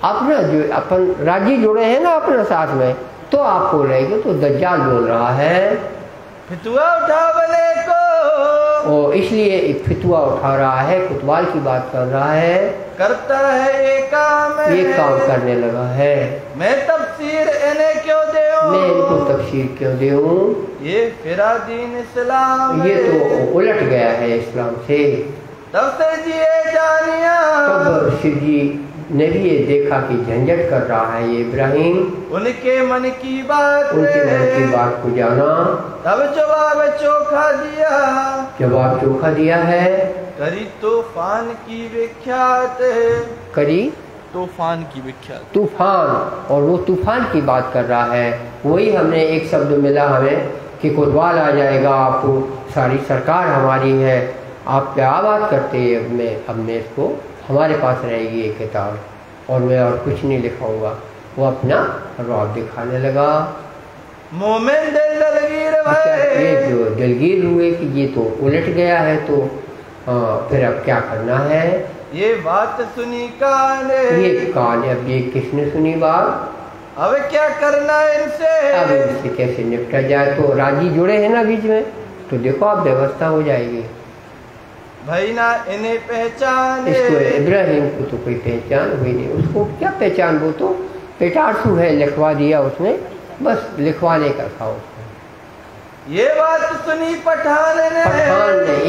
अपना जो अपन राजी जुड़े हैं ना अपने साथ में, तो आप बोल रहे हैं तो दज्जाल बोल रहा है। फितुआ उठावले को, और इसलिए एक फितुआ उठा रहा है, कुतवाल की बात कर रहा है, करता है ये काम करने लगा है। मैं तफसीर इन्हें क्यों दूं, मैं इनको तफसीर क्यों दूं, ये फिरा दीन इस्लाम, ये तो उलट गया है इस्लाम से। तब से जिए जानिया, तब शिव जी ने भी ये देखा कि झंझट कर रहा है ये इब्राहिम, उनके मन की बात को जाना। तब जवाब चोखा दिया है, करी तूफान की विख्यात, तूफान, और वो तूफान की बात कर रहा है। वही हमने एक शब्द मिला हमें कि कोतवाल आ जाएगा, आपको सारी सरकार हमारी है, आप क्या बात करते हैं। अब मैं इसको, हमारे पास रहेगी ये किताब और मैं और कुछ नहीं लिखाऊंगा। वो अपना रौब दिखाने लगा। मोमिन दलगीर ये जो दलगीर हुए कि ये तो उलट गया है, तो फिर अब क्या करना है। ये बात सुनी कान, अब ये किसने सुनी बात, अब क्या करना है इनसे, अब इनसे कैसे निपटा जाए। तो राजी जुड़े हैं ना बीच में, तो देखो अब व्यवस्था हो जाएगी। भाई ना इन्हें पहचान, इसको इब्राहिम को तो कोई पहचान हुई नहीं। उसको क्या पहचान, वो तो पेटारसू है, लिखवा दिया उसने, बस लिखवाने का था उसने। ये बात सुनी पठान ने,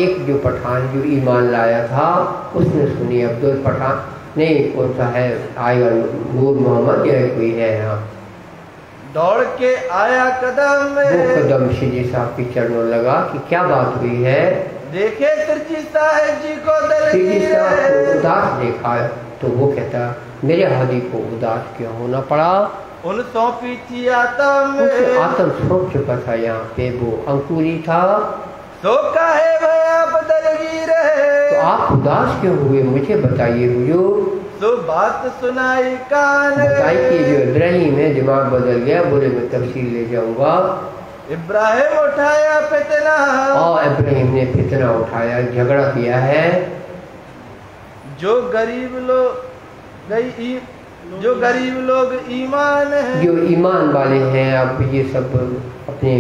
एक जो पठान जो ईमान लाया था उसने सुनी। अब्दुल पठान नहीं, कौन सा है आएगा, नूर मोहम्मद या कोई है यहाँ, दौड़ के आया कदम, वो कदम शिजी साहब की चरणों लगा कि क्या बात हुई है। देखे सिरजी साहब जी को उदास देखा, तो वो कहता मेरे हादी को उदास क्यों होना पड़ा। उन सौंपी थी आतम सौंप चुका था, यहाँ पे वो अंकुरी था। तो काहे भया बदलगीर है, तो आप उदास क्यों हुए, मुझे बताइए हुजूर। तो बात सुनाई कान, बताई कि जो इब्राहिम है दिमाग बदल गया, बोले मैं तफसील ले जाऊंगा। इब्राहिम उठाया फितना, और इब्राहिम ने फितना उठाया, झगड़ा किया है। जो गरीब लोग ईमान है, जो ईमान वाले हैं, अब ये सब अपने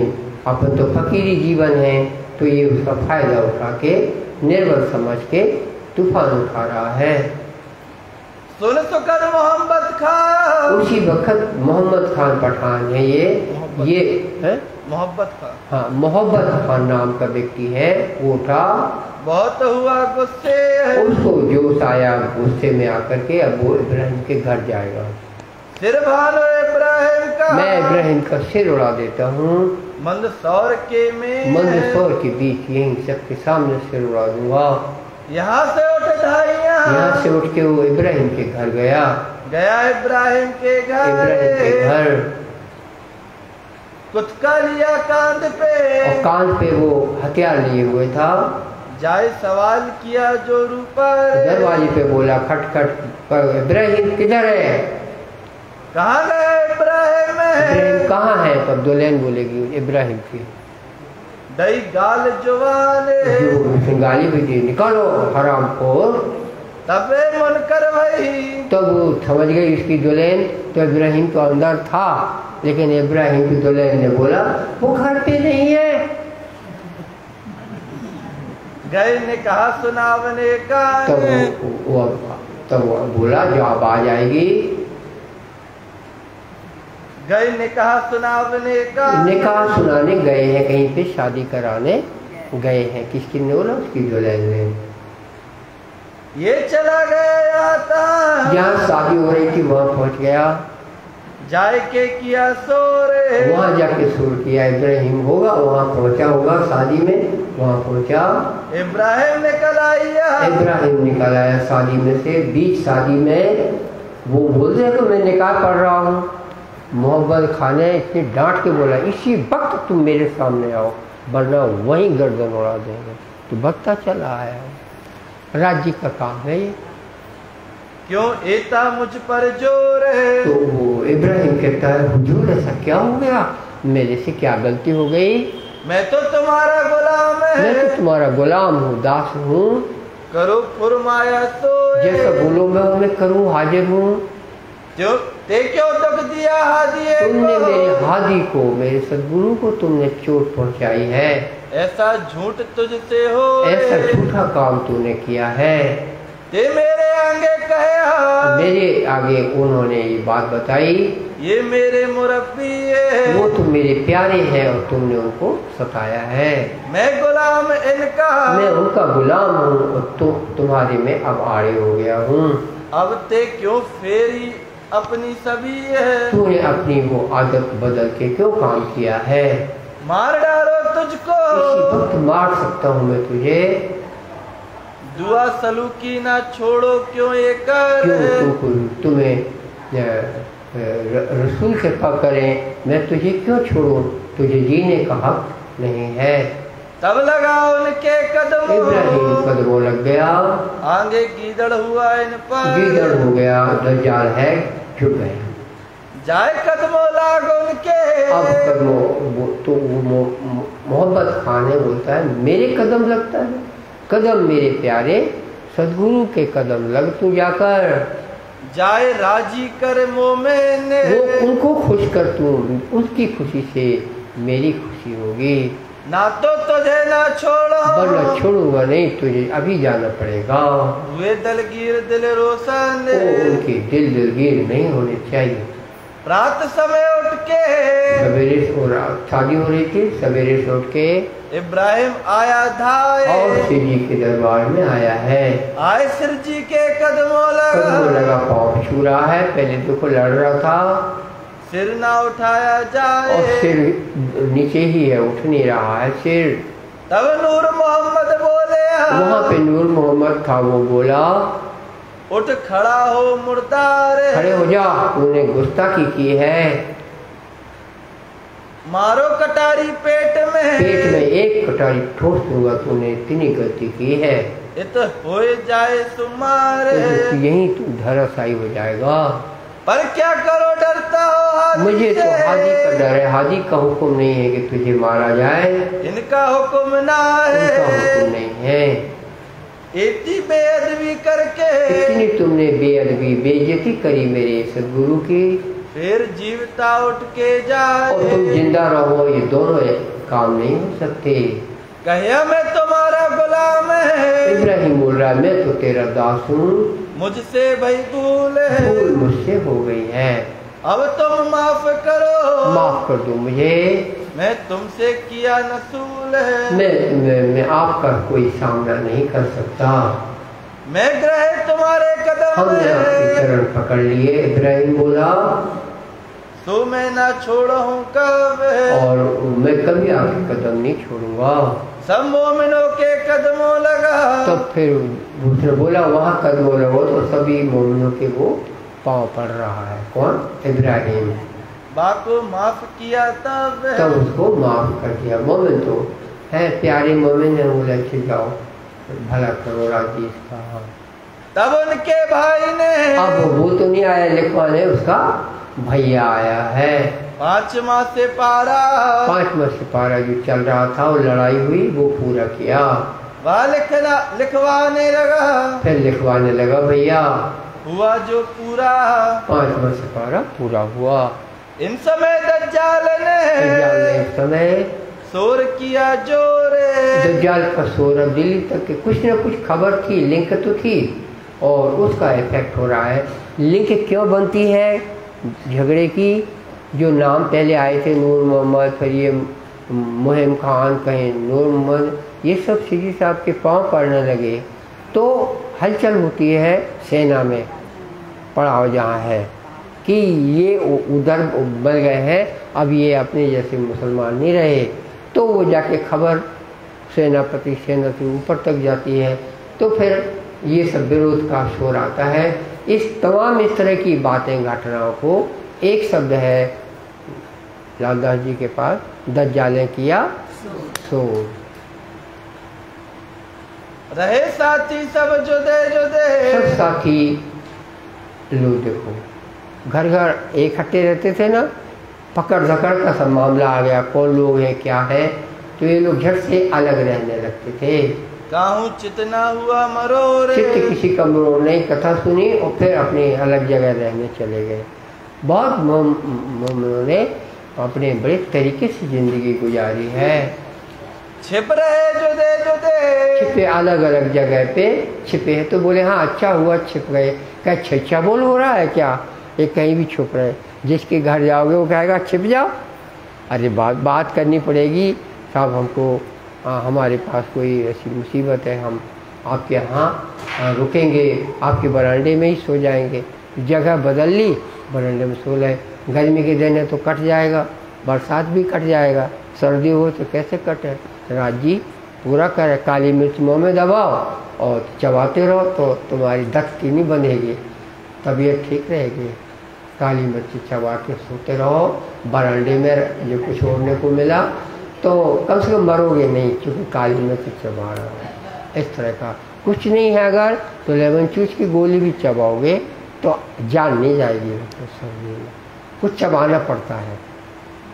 अपन तो फकीरी जीवन है, तो ये उसका फायदा उठा के निर्बल समझ के तूफान उठा रहा है। सुन सुकर मोहम्मद खान, उसी वक्त मोहम्मद खान पठान है ये है मोहब्बत खान, हाँ, मोहब्बत खान नाम का व्यक्ति है। वो उठा, बहुत हुआ गुस्से, उसको जोश आया गुस्से में आकर के, अब वो इब्राहिम के घर जाएगा। सिर भानो इब्राहिम का, मैं इब्राहिम का सिर उड़ा देता हूँ, मंदसौर के बीच यहीं सबके सामने सिर उड़ा दूंगा। यहाँ से उठ ढाइया, यहाँ से उठ के वो इब्राहिम के घर गया इब्राहिम के घर, कुचका लिया कांध पे, और कांध पे वो हथियार लिए हुए था। जाए सवाल किया जोरू पर, दरवाजे पे बोला खटखट पर, इब्राहिम किधर है? कहाँ गए इब्राहिम कहाँ है? तब दुल्हन बोलेगी इब्राहिम की, दई गाल जवान, जो गाली भी दी, निकालो हराम को। तबे मुनकर भाई, तब वो समझ गई इसकी दुल्हन, तो इब्राहिम तो अंदर था, लेकिन इब्राहिम की दुल्हन ने बोला वो घर पे नहीं है। गए ने कहा सुनावने का, तब वो बोला जवाब आ जाएगी। गए ने कहा सुनावने का, निकाह सुनाने गए हैं, कहीं पे शादी कराने गए हैं। किसकी ने बोला? उसकी दुल्हन ने। ये चला गया था, जहाँ शादी हो रही थी वहाँ पहुँच गया, जाए के किया सोरे, वहाँ जाके सुर किया। इब्राहिम होगा वहाँ पहुँचा होगा, शादी में वहाँ पहुँचा। इब्राहिम निकल आया शादी में से, बीच शादी में वो बोलते हैं कि मैं निकाह पढ़ रहा हूँ। मोहब्बत खान ने इतनी डांट के बोला इसी वक्त तुम मेरे सामने आओ, वरना वहीं गर्दन उड़ा देंगे। तो भक्ता चला आया, राज्य का काम है ये। क्यों एता मुझ पर जोर है? तो वो इब्राहिम कहता है हुजूर ऐसा क्या हो गया, मेरे से क्या गलती हो गई? मैं तो तुम्हारा गुलाम है, मैं तो तुम्हारा गुलाम हूँ, दास हूँ। करो फुरमाया तो, जैसा बोलो मैं करूँ, हाजिर हूँ। क्यों दुख दिया हादी तुमने मेरे हादी को, मेरे सदगुरु को तुमने चोट पहुँचाई है। ऐसा झूठ तुझसे हो, ऐसा झूठा काम तूने किया है। ते मेरे आगे कहे, मेरे आगे उन्होंने ये बात बताई, ये मेरे मुरब्बी है, वो तो मेरे प्यारे हैं और तुमने उनको सताया है। मैं गुलाम इनका, मैं उनका गुलाम हूँ और तुम्हारे में अब आड़े हो गया हूँ। अब ते क्यों फेरी अपनी सभी है, तूने अपनी वो आदत बदल के क्यों काम किया है? मार डालो तुझको, इसी वक्त मार सकता हूँ मैं तुझे। दुआ सलूकी ना छोड़ो क्यों ये कर, क्यों तुम्हें रसूल कृपा करें, मैं तुझे क्यों छोड़ूं? तुझे जीने का हक नहीं है। तब लगा उनके कदमों, इब्राहिम कदमों लग गया, आगे गीदड़ हुआ इन पर, गीदड़ हो गया, दज्जाल है, झुक गए। जाए कदमों लाग उनके, अब कदमों तो मोहब्बत खान है, बोलता है मेरे कदम लगता है, कदम मेरे प्यारे सदगुरु के कदम लग तू जाकर। जाए राजी कर मोमेन, वो उनको खुश कर तू, उसकी खुशी से मेरी खुशी होगी। ना तो तुझे ना छोड़ो, वरना छोड़ूंगा नहीं, तुझे अभी जाना पड़ेगा। वे दलगीर दिल रोशन, उनके दिल दिलगीर नहीं होने चाहिए। रात समय उठ के, सवेरे शादी हो रही थी, सवेरे से उठ के इब्राहिम आया धाए, और शिव जी के दरबार में आया है। आए सिर जी के कदमों लगा, पाँव छू रहा है, पहले तो लड़ रहा था, सिर ना उठाया जाए, और सिर नीचे ही है, उठ नहीं रहा है सिर। तब नूर मोहम्मद बोले, वहाँ पे नूर मोहम्मद था, वो बोला उठ खड़ा हो मुर्दार, खड़े हो जा, तूने गुस्ताखी की है। मारो कटारी पेट में एक कटारी ठोस दूंगा, तूने इतनी गलती की है। इत हो जाए सुमार, यही तू धराशायी हो जाएगा। पर क्या करो डरता हो हादी मुझे तो हादी का डर है, हादी का हुक्म नहीं है कि तुझे मारा जाए, इनका हुक्म ना उनका हुक्म है। नहीं है। इतनी बेअदबी करके इतनी तुमने बेअदबी बेइज्जती करी मेरे सदगुरु की, फिर जीवता उठ के और जाए। तुम जिंदा रहो, ये दोनों काम नहीं हो सकते। कहिया मैं तुम्हारा गुलाम है, इब्राहिम बोल रहा है मैं तो तेरा दास हूँ, मुझसे भाई भूल है, भूल मुझसे हो गई है, अब तुम माफ करो, माफ कर दो मुझे। मैं तुमसे किया नसूल है। मैं आपका कोई सामना नहीं कर सकता। मैं ग्रह तुम्हारे कदम हमने आपके में, चरण पकड़ लिए। इब्राहिम बोला सो मैं ना छोड़ूं कब, और मैं कभी आपके कदम नहीं छोड़ूंगा। सब मोमिनों के कदमों लगा। तब फिर उसने बोला वहाँ कदमों लगो, तो सभी मोमिनों के वो पाँव पड़ रहा है। कौन? इब्राहिम। बाको माफ किया तब उसको माफ कर दिया। मोमिन तो है, प्यारे मोमिन है, बोला अच्छे जाओ भला करो राजी इसका। तब उनके भाई ने, अब वो तो नहीं आया लिखवाने, उसका भैया आया है। 5 माह से पारा, 5 माह से पारा जो चल रहा था, वो लड़ाई हुई, वो पूरा किया। वह लिखवाने लगा, फिर लिखवाने लगा भैया, हुआ जो पूरा। 5 माह से पारा पूरा हुआ। इन समय दज्जाल दज्जाल ने ने इस समय शोर किया जोरे। दज्जाल का शोर दिल्ली तक के कुछ न कुछ खबर थी, लिंक तो थी, और उसका इफेक्ट हो रहा है। लिंक क्यों बनती है झगड़े की? जो नाम पहले आए थे नूर मोहम्मद, फिर ये मुहिम खान, कहें नूर मोहम्मद, ये सब सीधी साहब के पाँव पड़ने लगे, तो हलचल होती है सेना में। पड़ाव जहाँ है कि ये उधर बन गए हैं, अब ये अपने जैसे मुसलमान नहीं रहे, तो वो जाके खबर सेनापति सेना से ऊपर तक जाती है, तो फिर ये सब विरोध का शोर आता है। इस तमाम इस तरह की बातें घटनाओं को एक शब्द है लालदास जी के पास, दज्जाल ने किया शोर। रहे साथी सब जुदे जुदे, सब साथी लोग देखो घर घर इकट्ठे रहते थे ना, पकड़ धकड़ का सब मामला आ गया, कौन लोग हैं क्या है, तो ये लोग झट से अलग रहने लगते थे। काहू चितना हुआ मरोरे, चित्त किसी का मरोड़ नहीं, कथा सुनी और फिर अपनी अलग जगह रहने चले गए। बहुत मोमिनों ने अपने बड़े तरीके से जिंदगी गुजारी है। छिप रहे जुदे जुदे, छिपे अलग अलग जगह पे छिपे हैं, तो बोले हाँ अच्छा हुआ छिप गए। क्या छच्चा बोल हो रहा है क्या? ये कहीं भी छुप रहे, जिसके घर जाओगे वो कहेगा छिप जाओ। अरे बात करनी पड़ेगी साहब, हमको हमारे पास कोई ऐसी मुसीबत है, हम आपके यहाँ रुकेंगे, आपके बरामदे में ही सो जाएंगे। जगह बदल ली, बरामदे में सो गए। गर्मी के दिन है तो कट जाएगा, बरसात भी कट जाएगा, सर्दी हो तो कैसे कटे? राज जी पूरा करे, काली मिर्च मुँह में दबाओ और चबाते रहो तो तुम्हारी दस्ती नहीं बंधेगी, तबीयत ठीक रहेगी। काली मिर्च चबा के सोते रहो, बरामदे में जो कुछ ओढ़ने को मिला तो कम से कम मरोगे नहीं, क्योंकि काली मिर्च चबा रहा हो। इस तरह का कुछ नहीं है, अगर तो लेमन चूस की गोली भी चबाओगे तो जान नहीं जाएगी। तो सर्दी में कुछ चबाना पड़ता है,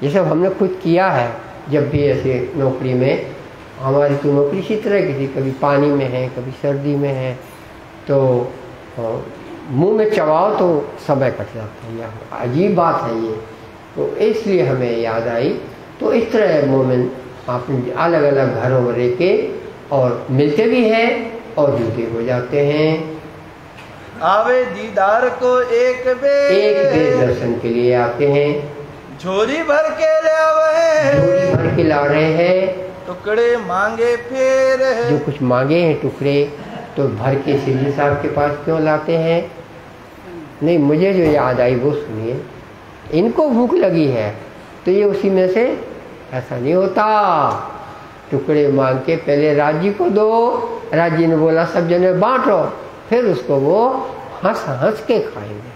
ये सब हमने खुद किया है। जब भी ऐसे नौकरी में, हमारी तो नौकरी इसी तरह की थी, कभी पानी में है कभी सर्दी में है, तो मुंह में चबाओ तो समय कट जाता है। अजीब बात है ये, तो इसलिए हमें याद आई। तो इस तरह मोमिन अपने अलग अलग घरों में रह के और मिलते भी हैं और जुदे हो जाते हैं। आवे दीदार को एक बेर दर्शन के लिए आते हैं, झोरी भर के ले आवे, झोरी भर के ला रहे हैं, टुकड़े मांगे फिर, जो कुछ मांगे हैं टुकड़े तो भर के सीधी साहब के पास क्यों लाते हैं? नहीं, मुझे जो याद आई वो सुनिए। इनको भूख लगी है तो ये उसी में से, ऐसा नहीं होता। टुकड़े मांग के पहले राजी को दो, राजी ने बोला सब जने बांटो, फिर उसको वो हंस हंस के खाएंगे।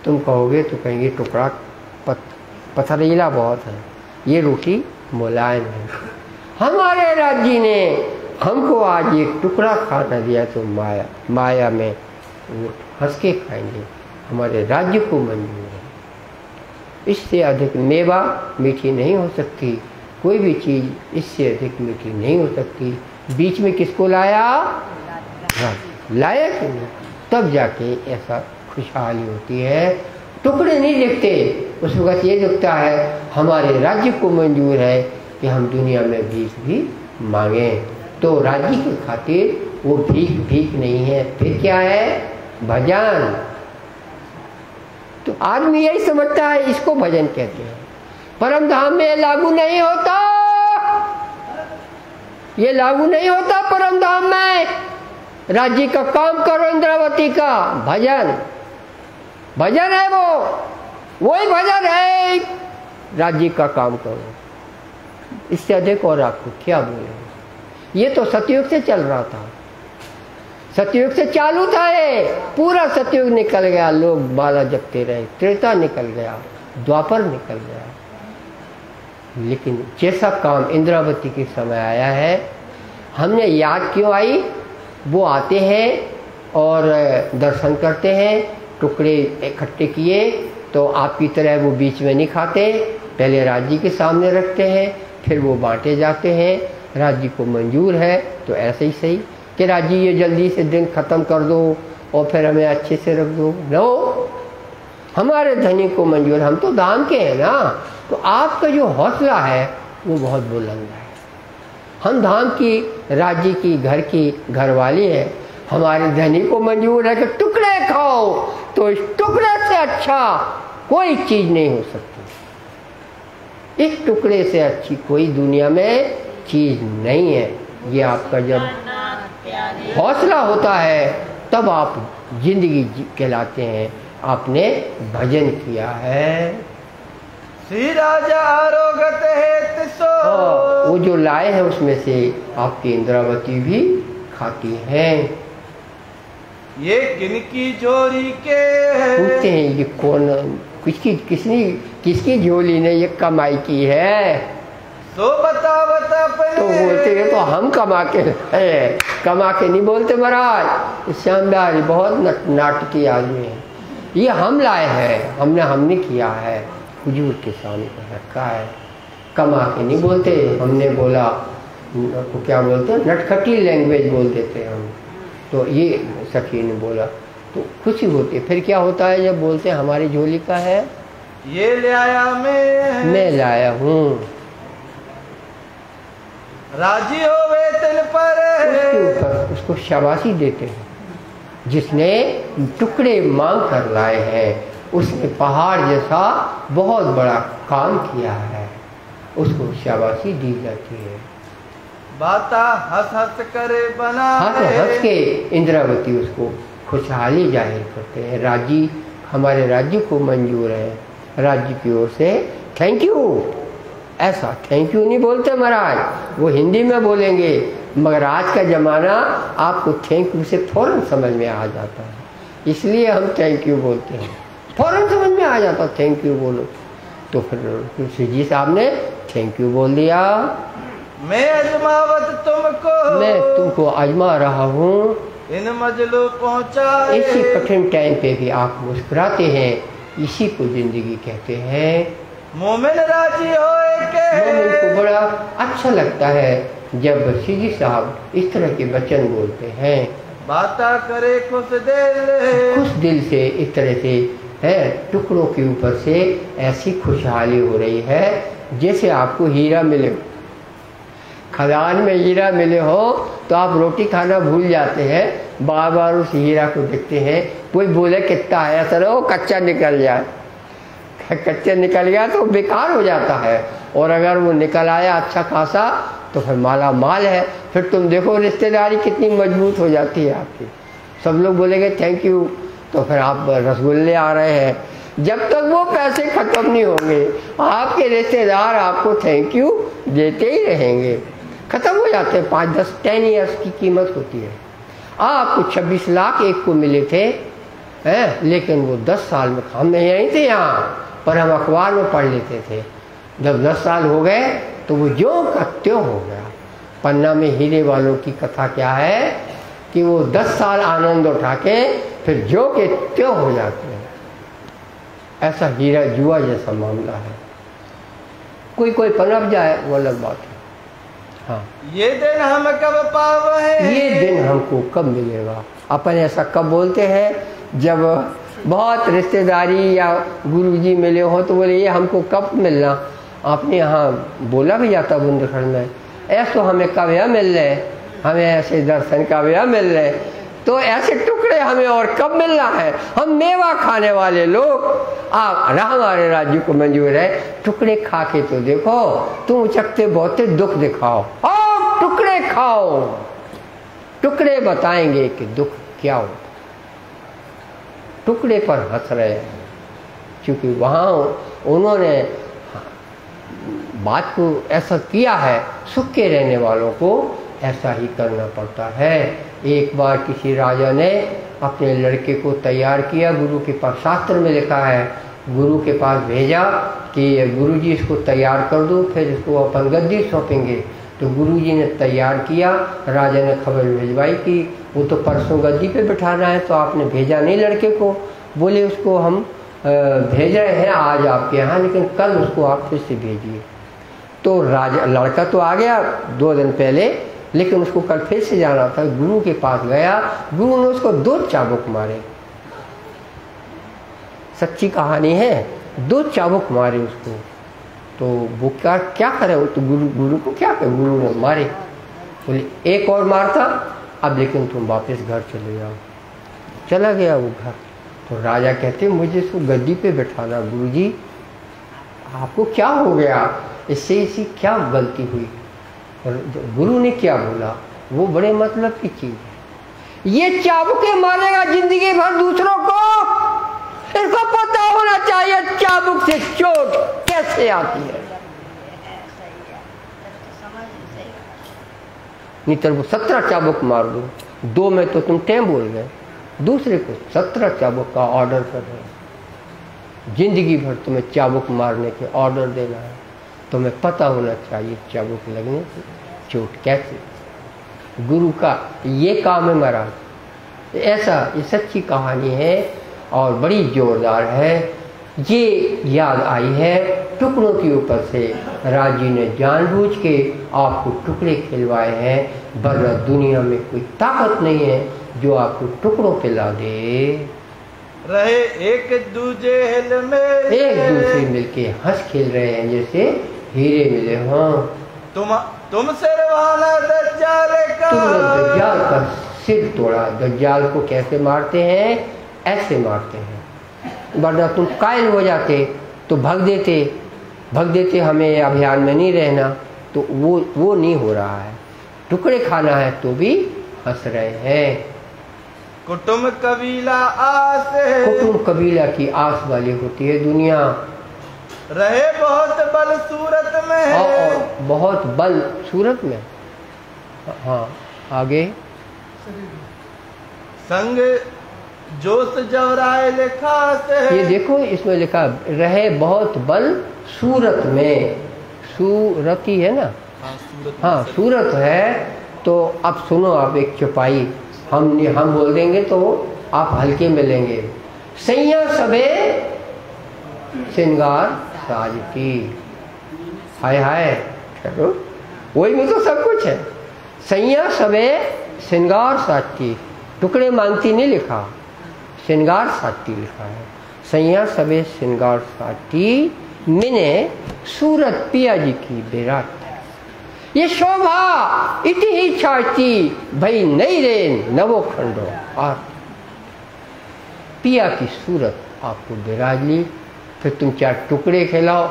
तुम कहोगे तो कहेंगे टुकड़ा पथरीला बहुत है, ये रोटी मुलायम है। हमारे राजी ने हमको आज एक टुकड़ा खाना दिया तो माया में वो हंस के खाएंगे। हमारे राज्य को मंजूर है। इससे अधिक मेवा मीठी नहीं हो सकती, कोई भी चीज़ इससे अधिक मीठी नहीं हो सकती। बीच में किसको लाया? लाया कि नहीं? तब जाके ऐसा खुशहाली होती है। टुकड़े नहीं दिखते, उस वक्त ये दिखता है हमारे राज्य को मंजूर है कि हम दुनिया में भीख भी मांगें। तो राज्य की खातिर वो भीख भीख नहीं है, फिर क्या है? भजन। तो आदमी यही समझता है इसको भजन कहते हैं। परम धाम में लागू नहीं होता, ये लागू नहीं होता परम धाम में। राज्य का काम करो, इंद्रावती का भजन, भजन है वो ही भजन है। राज्य का काम करो, इससे अधिक और आपको क्या बोले। ये तो सतयुग से चल रहा था, सतयुग से चालू था ये, पूरा सतयुग निकल गया, लोग माला जपते रहे, त्रेता निकल गया, द्वापर निकल गया। लेकिन जैसा काम इंद्रावती के समय आया है, हमने याद क्यों आई? वो आते हैं और दर्शन करते हैं, टुकड़े इकट्ठे किए तो आपकी तरह वो बीच में नहीं खाते, पहले राज्य के सामने रखते हैं, फिर वो बांटे जाते हैं। राज्य को मंजूर है तो ऐसे ही सही कि राज्य ये जल्दी से दिन ख़त्म कर दो और फिर हमें अच्छे से रख दो। नो, हमारे धनी को मंजूर, हम तो धाम के हैं ना। तो आपका जो हौसला है वो बहुत बुलंद है। हम धाम की, राज्य की, घर की घरवाली है। हमारे धनी को मंजूर है कि टुकड़े खाओ, तो इस टुकड़े से अच्छा कोई चीज नहीं हो सकती। इस टुकड़े से अच्छी कोई दुनिया में चीज नहीं है। ये आपका जब हौसला होता है तब आप जिंदगी कहलाते हैं, आपने भजन किया है। श्री राजा आरोगत है सो, वो जो लाए हैं उसमें से आपकी इंद्रावती भी खाती हैं। ये किनकी झोली के पूछते हैं ये कौन, किसकी झोली ने ये कमाई की है? तो बता तो बोलते हैं तो हम कमा के है, कमा के नहीं बोलते महाराज। श्याम बिहारी बहुत नाटकी आदमी है। ये हम लाए हैं, हमने किया है, हुजूर के सामने रखा है, कमा के नहीं बोलते। हमने बोला तो क्या बोलते हैं, नटखटी लैंग्वेज बोल देते हैं हम। तो ये सखी ने बोला तो खुशी होती है। फिर क्या होता है जब बोलते हैं हमारी झोली का है, ये ले आया मैं लाया हूँ। राजी हो वेतन पर उसके ऊपर उसको शाबाशी देते हैं। जिसने टुकड़े मांग कर लाए हैं उसने पहाड़ जैसा बहुत बड़ा काम किया है, उसको शाबाशी दी जाती है। बाता हंस हंस कर बना, हंस के इंद्रावती उसको खुशहाली जाहिर करते हैं। राज्य, हमारे राज्य को मंजूर है, राज्य की ओर से थैंक यू। ऐसा थैंक यू नहीं बोलते महाराज, वो हिंदी में बोलेंगे, मगर आज का जमाना आपको थैंक यू से फौरन समझ में आ जाता है, इसलिए हम थैंक यू बोलते हैं। फौरन समझ में आ जाता थैंक यू बोलो। तो फिर तुलसी जी साहब ने थैंक यू बोल दिया। मैं अजमावत मैं तुमको आजमा रहा हूँ, इन मंजिलों पहुँचा। इसी कठिन टाइम पे भी आप मुस्कुराते हैं, इसी को जिंदगी कहते हैं। मोमिन राजी होए के, मोमिन को बड़ा अच्छा लगता है जब सीधी साहब इस तरह के वचन बोलते हैं। बाता करे खुश दिल से इस तरह से है, टुकड़ों के ऊपर से ऐसी खुशहाली हो रही है जैसे आपको हीरा मिले, खदान में हीरा मिले हो तो आप रोटी खाना भूल जाते हैं, बार बार उस हीरा को देखते हैं। कोई बोले कितना है, ऐसा ना हो कच्चा निकल जाए, कच्चा निकल गया तो बेकार हो जाता है, और अगर वो निकल आया अच्छा खासा तो फिर माला माल है। फिर तुम देखो रिश्तेदारी कितनी मजबूत हो जाती है आपकी। सब लोग बोलेंगे थैंक यू, तो फिर आप रसगुल्ले आ रहे हैं। जब तक वो पैसे खत्म नहीं होंगे आपके रिश्तेदार आपको थैंक यू देते ही रहेंगे। खत्म हो जाते हैं, 5-10-10 ईयर्स की कीमत होती है। आपको 26 लाख एक को मिले थे हैं, लेकिन वो 10 साल में, हम नहीं थे यहाँ पर हम अखबार में पढ़ लेते थे। जब 10 साल हो गए तो वो जो का त्यों हो गया। पन्ना में हीरे वालों की कथा क्या है कि वो 10 साल आनंद उठा के फिर जो के त्यों हो जाते हैं। ऐसा हीरा जुआ जैसा मामला है। कोई कोई पनप जाए वो अलग बात है। हाँ, ये दिन हम कब पावे, ये दिन हमको कब मिलेगा। अपन ऐसा कब बोलते हैं जब बहुत रिश्तेदारी या गुरुजी मिले हो तो बोले ये हमको कब मिलना। आपने यहाँ बोला भी जाता बुंदेलखंड में, ऐसा तो हमें कब यह मिल रहे, हमें ऐसे दर्शन कब यह मिल रहे, तो ऐसे टुकड़े हमें और कब मिलना है। हम मेवा खाने वाले लोग, आप हमारे राज्य को मंजूर है, टुकड़े खा के तो देखो, तुम उचकते बहुते दुख दिखाओ, और टुकड़े खाओ, टुकड़े बताएंगे कि दुख क्या हो। टुकड़े पर हंस रहे हैं क्योंकि वहाँ उन्होंने बात को ऐसा किया है, सुख के रहने वालों को ऐसा ही करना पड़ता है। एक बार किसी राजा ने अपने लड़के को तैयार किया, गुरु के पास, शास्त्र में लिखा है, गुरु के पास भेजा कि गुरुजी इसको तैयार कर दो, फिर इसको अपन गद्दी सौंपेंगे। तो गुरुजी ने तैयार किया, राजा ने खबर भिजवाई कि वो तो परसों गद्दी पे बिठाना है, तो आपने भेजा नहीं लड़के को। बोले उसको हम भेज रहे हैं आज आपके यहाँ, लेकिन कल उसको आप फिर से भेजिए। तो राजा, लड़का तो आ गया 2 दिन पहले, लेकिन उसको कल फिर से जाना था। गुरु के पास गया, गुरु ने उसको 2 चाबुक मारे, सच्ची कहानी है, 2 चाबुक मारे उसको। तो वो क्या करे, तो गुरु को क्या करे, गुरु ने मारे। बोले एक और मारता, अब लेकिन तुम वापस घर चले जाओ। चला गया वो घर। तो राजा कहते मुझे इसको गद्दी पे बैठाना। गुरुजी आपको क्या हो गया, इससे इसी क्या गलती हुई। और गुरु ने क्या बोला, वो बड़े मतलब की चीज है। ये चाबुके मारेगा जिंदगी भर दूसरों को, इसको पता होना चाहिए चाबुक से चोट कैसे आती है। नहीं तो वो 17 चाबुक मार दो, 2 में तो तुम टेम बोल गए, दूसरे को 17 चाबुक का ऑर्डर कर रहे हो। जिंदगी भर तुम्हें चाबुक मारने के ऑर्डर देना है, तुम्हें पता होना चाहिए चाबुक लगने से चोट कैसे। गुरु का ये काम है महाराज। ऐसा ये सच्ची कहानी है और बड़ी जोरदार है। ये याद आई है टुकड़ों के ऊपर से। राजी ने जानबूझ के आपको टुकड़े खिलवाए हैं, वरना दुनिया में कोई ताकत नहीं है जो आपको टुकड़ों पे ला दे। रहे एक दूजे हिल में, एक दूसरे मिलके हंस खेल रहे हैं जैसे हीरे मिले हों। तुम सिरवाना दज्जाल का, तुमने दज्जाल का सिर तोड़ा। दज्जाल को कैसे मारते हैं, ऐसे मारते हैं, वरना तुम कायल हो जाते तो भग देते हमें अभियान में नहीं रहना। तो वो नहीं हो रहा है। टुकड़े खाना है तो भी हंस रहे हैं। कुटुंब कबीला आस है, कुटुंब कबीला की आस वाली होती है दुनिया। रहे बहुत बल सूरत में है, और बहुत बल सूरत में। हाँ आगे, संग जोश जवराए लिखा से, ये देखो इसमें लिखा रहे बहुत बल सूरत में। सूरती है ना, हाँ सूरत है। तो अब सुनो, आप एक चौपाई हम बोल देंगे तो आप हल्के में लेंगे। सैया सबे श्रृंगार साज की, हाय हाय, चलो वही में तो सब कुछ है। सैया सबे श्रृंगार साथी, टुकड़े मांगती नहीं लिखा, श्रृंगार साथी लिखा है। सैया सबे श्रृंगार साथी मिने सूरत पिया जी की बेरात। ये शोभा इति ही छाती भई नहीं रे नवो खंडो। और पिया की सूरत आपको बिराज ली, फिर तुम चाहे टुकड़े खिलाओ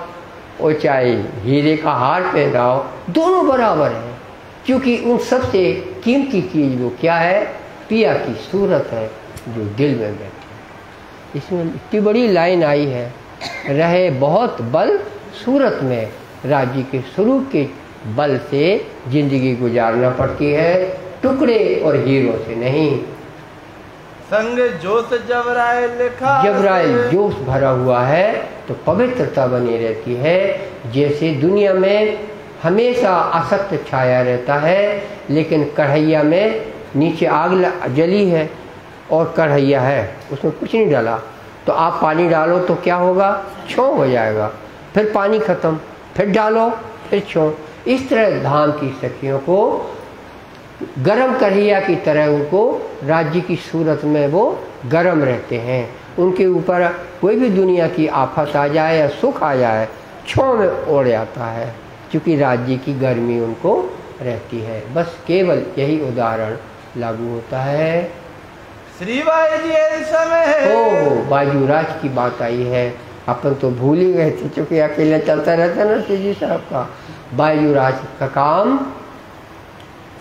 और चाहे हीरे का हार पहनाओ, दोनों बराबर हैं। क्योंकि उन सबसे कीमती चीज वो क्या है, पिया की सूरत है जो दिल में बैठी। इसमें इतनी बड़ी लाइन आई है, रहे बहुत बल सूरत में। राज्य के स्वरूप के बल से जिंदगी गुजारना पड़ती है, टुकड़े और हीरों से नहीं। संग जोश जबराए लिखा, जबराइल जोश भरा हुआ है तो पवित्रता बनी रहती है। जैसे दुनिया में हमेशा असत्य छाया रहता है, लेकिन कढ़ैया में नीचे आग जली है और कढ़ैया है, उसमें कुछ नहीं डाला, तो आप पानी डालो तो क्या होगा, छों हो जाएगा, फिर पानी खत्म, फिर डालो, फिर छों। इस तरह धाम की सखियों को गरम कढ़ैया की तरह उनको राज्य की सूरत में वो गरम रहते हैं। उनके ऊपर कोई भी दुनिया की आफत आ जाए या सुख आ जाए, छों में ओढ़ जाता है, क्योंकि राज्य की गर्मी उनको रहती है। बस केवल यही उदाहरण लागू होता है। श्री भाई जी समय ओ बाजूराज की बात आई है, अपन तो भूल ही गए थे, क्योंकि अकेले चलता रहता ना जी साहब का। बाजूराज का काम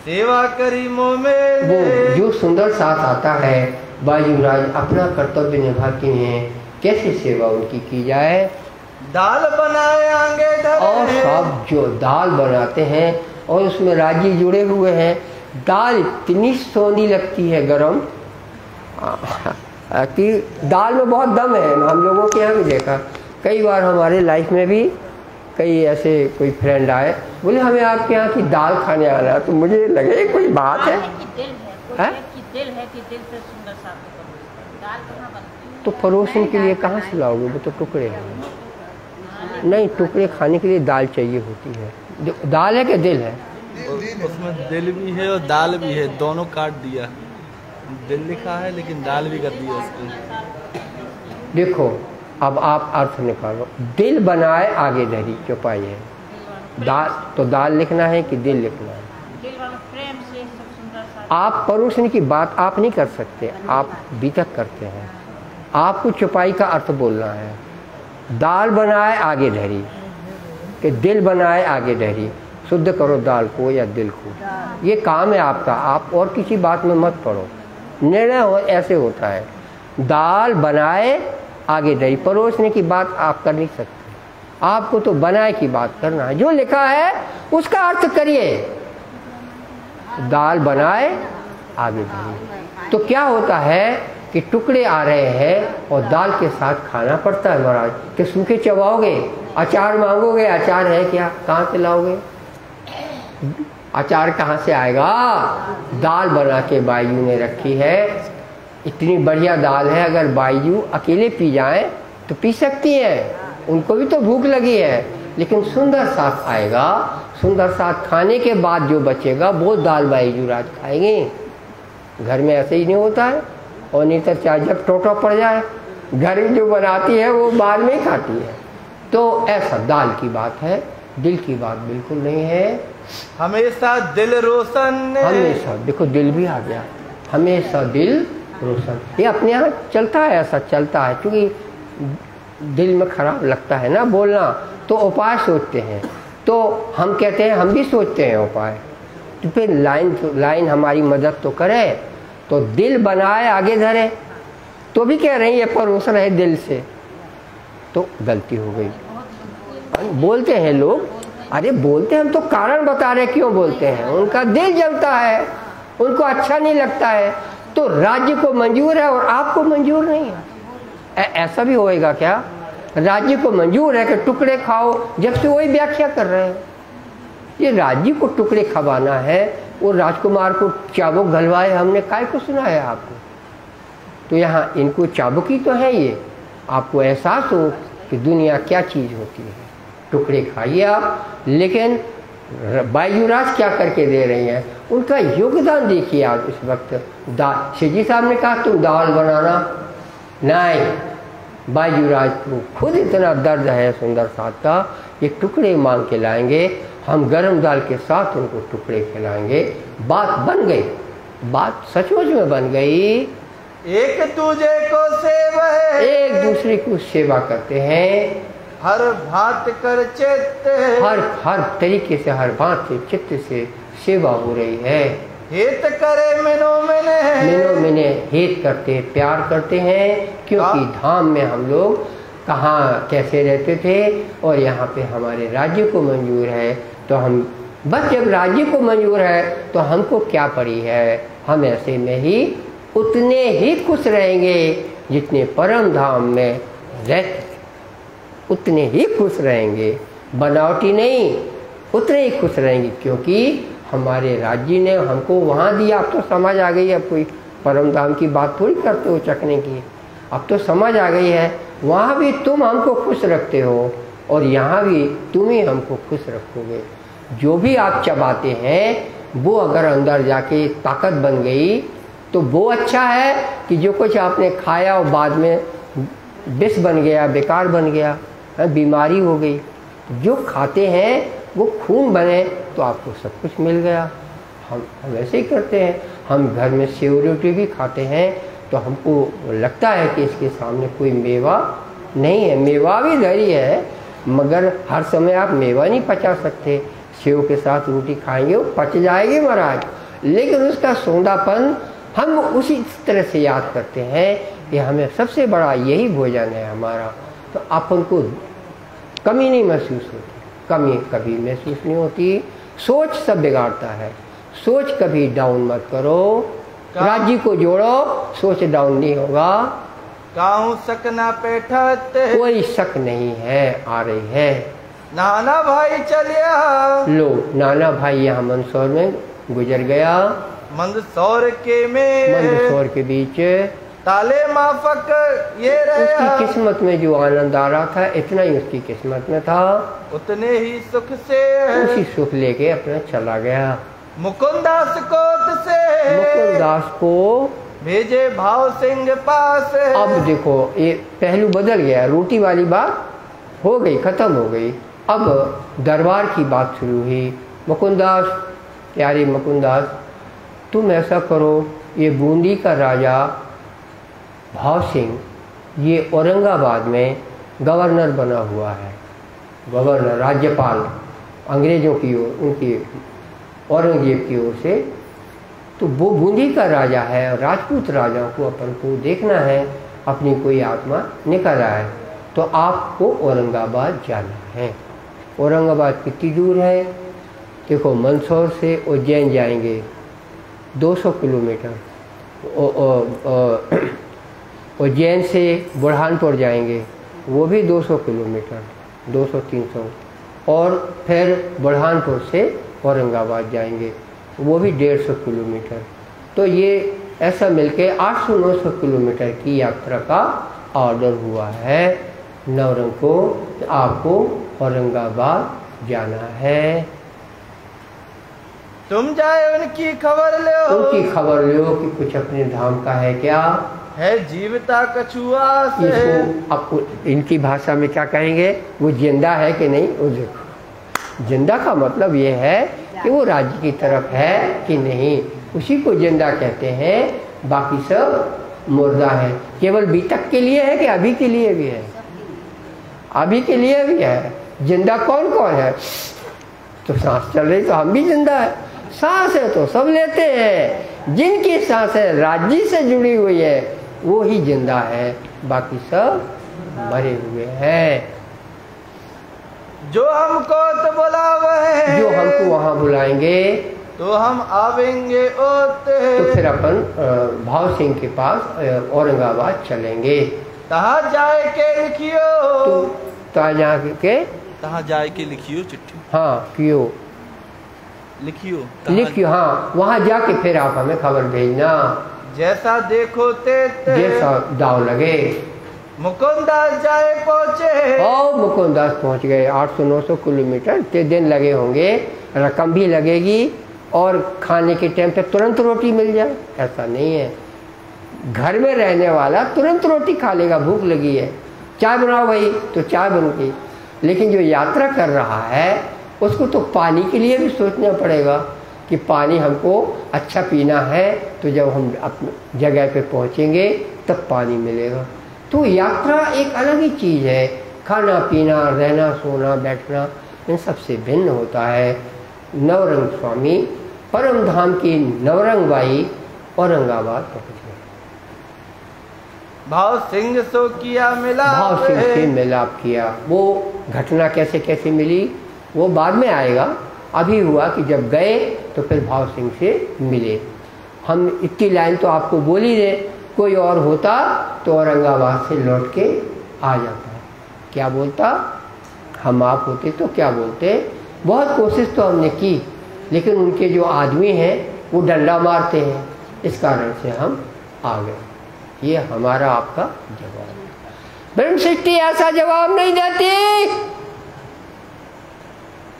सेवा करी मोह में, वो जो सुंदर साथ आता है, बाजूराज अपना कर्तव्य निभाते हैं। कैसे सेवा उनकी की जाए, दाल बनाए आगे धरे, और सब जो दाल बनाते हैं और उसमें राजी जुड़े हुए हैं। दाल इतनी सोनी लगती है गरम कि दाल में बहुत दम है। हम लोगों के यहाँ भी देखा, कई बार हमारे लाइफ में भी कई ऐसे कोई फ्रेंड आए, बोले हमें आपके यहाँ की दाल खाने आना है। तो मुझे लगे कोई बात है, तो परोसने के लिए कहाँ से लाओगे, वो तो टुकड़े हैं। नहीं, टुकड़े खाने के लिए दाल चाहिए होती है। दाल है कि दिल है, उसमें दिल भी है और दाल भी है, दोनों काट दिया। दिल लिखा है लेकिन दाल भी कर दिया उसको। देखो अब आप अर्थ निकालो, दिल बनाए आगे धरी चौपाई है। दाल तो दाल लिखना है कि दिल लिखना है। आप परोसने की बात आप नहीं कर सकते, आप बीतक करते हैं। आपको चौपाई का अर्थ बोलना है। दाल बनाए आगे धरी कि दिल बनाए आगे धरी, शुद्ध करो दाल को या दिल को, ये काम है आपका। आप और किसी बात में मत पड़ो। निर्णय ऐसे होता है, दाल बनाए आगे धरी, परोसने की बात आप कर नहीं सकते। आपको तो बनाए की बात करना है, जो लिखा है उसका अर्थ करिए। दाल बनाए आगे धरी, तो क्या होता है कि टुकड़े आ रहे हैं और दाल के साथ खाना पड़ता है महाराज। कि सूखे चबाओगे, अचार मांगोगे, अचार है क्या, कहाँ से लाओगे, अचार कहाँ से आएगा। दाल बना के बायू ने रखी है, इतनी बढ़िया दाल है, अगर बायू अकेले पी जाए तो पी सकती हैं, उनको भी तो भूख लगी है। लेकिन सुंदर साथ आएगा, सुंदर साथ खाने के बाद जो बचेगा वो दाल बायू राज खाएंगे। घर में ऐसे ही नहीं होता है, और नहीं तो चाहे जब टोटा पड़ जाए, घर में जो बनाती है वो बाद में ही खाती है। तो ऐसा दाल की बात है, दिल की बात बिल्कुल नहीं है। हमेशा दिल रोशन, हमेशा देखो दिल भी आ गया, हमेशा दिल रोशन। ये अपने यहाँ चलता है, ऐसा चलता है, क्योंकि दिल में खराब लगता है ना बोलना, तो उपाय सोचते हैं। तो हम कहते हैं, हम भी सोचते हैं उपाय, तो फिर लाइन हमारी मदद तो करे। तो दिल बनाए आगे धरे, तो भी कह रहे हैं ये परोसन है दिल से, तो गलती हो गई। बोलते हैं लोग, अरे बोलते हैं, हम तो कारण बता रहे क्यों बोलते हैं। उनका दिल जलता है, उनको अच्छा नहीं लगता है, तो राज्य को मंजूर है और आपको मंजूर नहीं है। ऐसा भी होएगा क्या, राज्य को मंजूर है कि टुकड़े खाओ, जब से वही व्याख्या कर रहे हैं। ये राज्य को टुकड़े खवाना है, वो राजकुमार को चाबुक घलवाए, हमने काय को सुनाया आपको। तो यहाँ इनको चाबुकी तो है, ये आपको एहसास हो कि दुनिया क्या चीज़ होती है। टुकड़े खाइए आप, लेकिन बायूराज क्या करके दे रही हैं, उनका योगदान देखिए आप इस वक्त। शिवजी साहब ने कहा तुम दाल बनाना, नहीं, बायूराज को खुद इतना दर्द है सुंदर साथ का, ये टुकड़े मांग के लाएंगे, हम गरम दाल के साथ उनको टुकड़े खिलाएंगे। बात बन गई, बात सचमुच में बन गई। एक दूसरे को सेवा है, एक दूसरे को सेवा करते हैं, हर भांत कर चित्त, हर तरीके से, हर भांत से चित्त से सेवा हो रही है। हित करे मिनो मिने हित करते हैं, प्यार करते हैं, क्योंकि धाम में हम लोग कहाँ कैसे रहते थे, और यहाँ पे हमारे राज्य को मंजूर है। तो हम बस जब राज्य को मंजूर है तो हमको क्या पड़ी है, हम ऐसे में ही उतने ही खुश रहेंगे जितने परम धाम में रहते, उतने ही खुश रहेंगे, बनावटी नहीं, उतने ही खुश रहेंगे, क्योंकि हमारे राज्य ने हमको वहाँ दिया। अब तो समझ आ गई, अब कोई परम धाम की बात थोड़ी करते हो चखने की, अब तो समझ आ गई है, वहाँ भी तुम हमको खुश रखते हो और यहाँ भी तुम ही हमको खुश रखोगे। जो भी आप चबाते हैं वो अगर अंदर जाके ताकत बन गई तो वो अच्छा है कि जो कुछ आपने खाया और बाद में विष बन गया, बेकार बन गया, बीमारी हो गई। जो खाते हैं वो खून बने तो आपको सब कुछ मिल गया। हम ऐसे ही करते हैं। हम घर में सेव रोटी भी खाते हैं तो हमको लगता है कि इसके सामने कोई मेवा नहीं है। मेवा भी धरी है मगर हर समय आप मेवा नहीं पचा सकते। सेव के साथ रोटी खाएंगे वो पच जाएगी महाराज, लेकिन उसका सौंदापन हम उसी तरह से याद करते हैं कि हमें सबसे बड़ा यही भोजन है हमारा। तो अपन को कमी नहीं महसूस होती, कमी कभी महसूस नहीं होती। सोच सब बिगाड़ता है। सोच कभी डाउन मत करो, राज्य को जोड़ो, सोच डाउन नहीं होगा। काहू शक ना बैठते, कोई शक नहीं है। आ रही है नाना भाई चलिया, लो नाना भाई यहाँ मंदसौर में गुजर गया। मंदसौर के बीच ताले माफक ये रहा। उसकी किस्मत में जो आनंद आ रहा था इतना ही उसकी किस्मत में था, उतने ही सुख से उसी सुख लेके अपना चला गया। मुकुंदास को भेजे भाव सिंह पास। अब देखो ये पहलू बदल गया। रोटी वाली बात हो गई, खत्म हो गई। अब दरबार की बात शुरू हुई। मुकुंदास, प्यारे मुकुंदास, तुम ऐसा करो, ये बूंदी का राजा भाव सिंह ये औरंगाबाद में गवर्नर बना हुआ है। गवर्नर, राज्यपाल अंग्रेजों की ओर, उनकी औरंगजेब की ओर से। तो वो बूंदी का राजा है और राजपूत राजा को अपन को देखना है, अपनी कोई आत्मा निकल रहा है तो आपको औरंगाबाद जाना है। औरंगाबाद कितनी दूर है? देखो मंदसौर से उज्जैन जाएंगे 200 किलोमीटर, उज्जैन से बुरहानपुर जाएंगे वो भी 200 किलोमीटर, 200-300, और फिर बुरहानपुर से औरंगाबाद जाएंगे वो भी 150 किलोमीटर। तो ये ऐसा मिलके 800-900 किलोमीटर की यात्रा का ऑर्डर हुआ है नवरंग को। आपको औरंगाबाद जाना है। तुम जाए उनकी खबर ले, उनकी खबर लो कि कुछ अपने धाम का है क्या है जीवता कछुआ से। इसको आपको इनकी भाषा में क्या कहेंगे, वो जिंदा है कि नहीं। वो देखो, जिंदा का मतलब ये है कि वो राज्य की तरफ है कि नहीं, उसी को जिंदा कहते हैं। बाकी सब मुर्दा है। केवल बीतक के लिए है कि अभी के लिए भी है? अभी के लिए भी है। जिंदा कौन कौन है? तो सांस चल रही तो हम भी जिंदा है। सांस है तो सब लेते हैं। जिनकी सांस है राज्य से जुड़ी हुई है वो ही जिंदा है, बाकी सब मरे हुए हैं। जो हमको तो बुलावे, जो हमको वहाँ बुलाएंगे तो हम आवेंगे ओते। तो फिर अपन भाव सिंह के पास औरंगाबाद चलेंगे। तहाँ जाए के लिखियो, तो तहाँ जाए के लिखियो चिट्ठी। हाँ क्यों लिखियो हाँ, वहाँ जाके फिर आप हमें खबर भेजना। जैसा देखो ते जैसा दाव लगे। मुकुंदास जाए पहुँचे, और मुकुंदास पहुँच गए। 800-900 किलोमीटर, इतने दिन लगे होंगे, रकम भी लगेगी और खाने के टाइम पे तुरंत रोटी मिल जाए ऐसा नहीं है। घर में रहने वाला तुरंत रोटी खा लेगा, भूख लगी है, चाय बनाओ भाई तो चाय बन गई। लेकिन जो यात्रा कर रहा है उसको तो पानी के लिए भी सोचना पड़ेगा कि पानी हमको अच्छा पीना है, तो जब हम अपनी जगह पे पहुँचेंगे तब पानी मिलेगा। तो यात्रा एक अलग ही चीज़ है। खाना पीना, रहना, सोना, बैठना इन सबसे भिन्न होता है। नवरंग स्वामी परम धाम की नवरंग बाई औरंगाबाद पहुँच गए। भाव सिंह सो किया मिलाप, भाव सिंह से मिलाप किया। वो घटना कैसे कैसे मिली वो बाद में आएगा। अभी हुआ कि जब गए तो फिर भाव सिंह से मिले। हम इतनी लाइन तो आपको बोल ही दे, कोई और होता तो औरंगाबाद से लौट के आ जाता है। क्या बोलता? हम आप होते तो क्या बोलते? बहुत कोशिश तो हमने की, लेकिन उनके जो आदमी हैं वो डंडा मारते हैं, इस कारण से हम आ गए। ये हमारा आपका जवाब है। ब्रह्म सृष्टि ऐसा जवाब नहीं देती।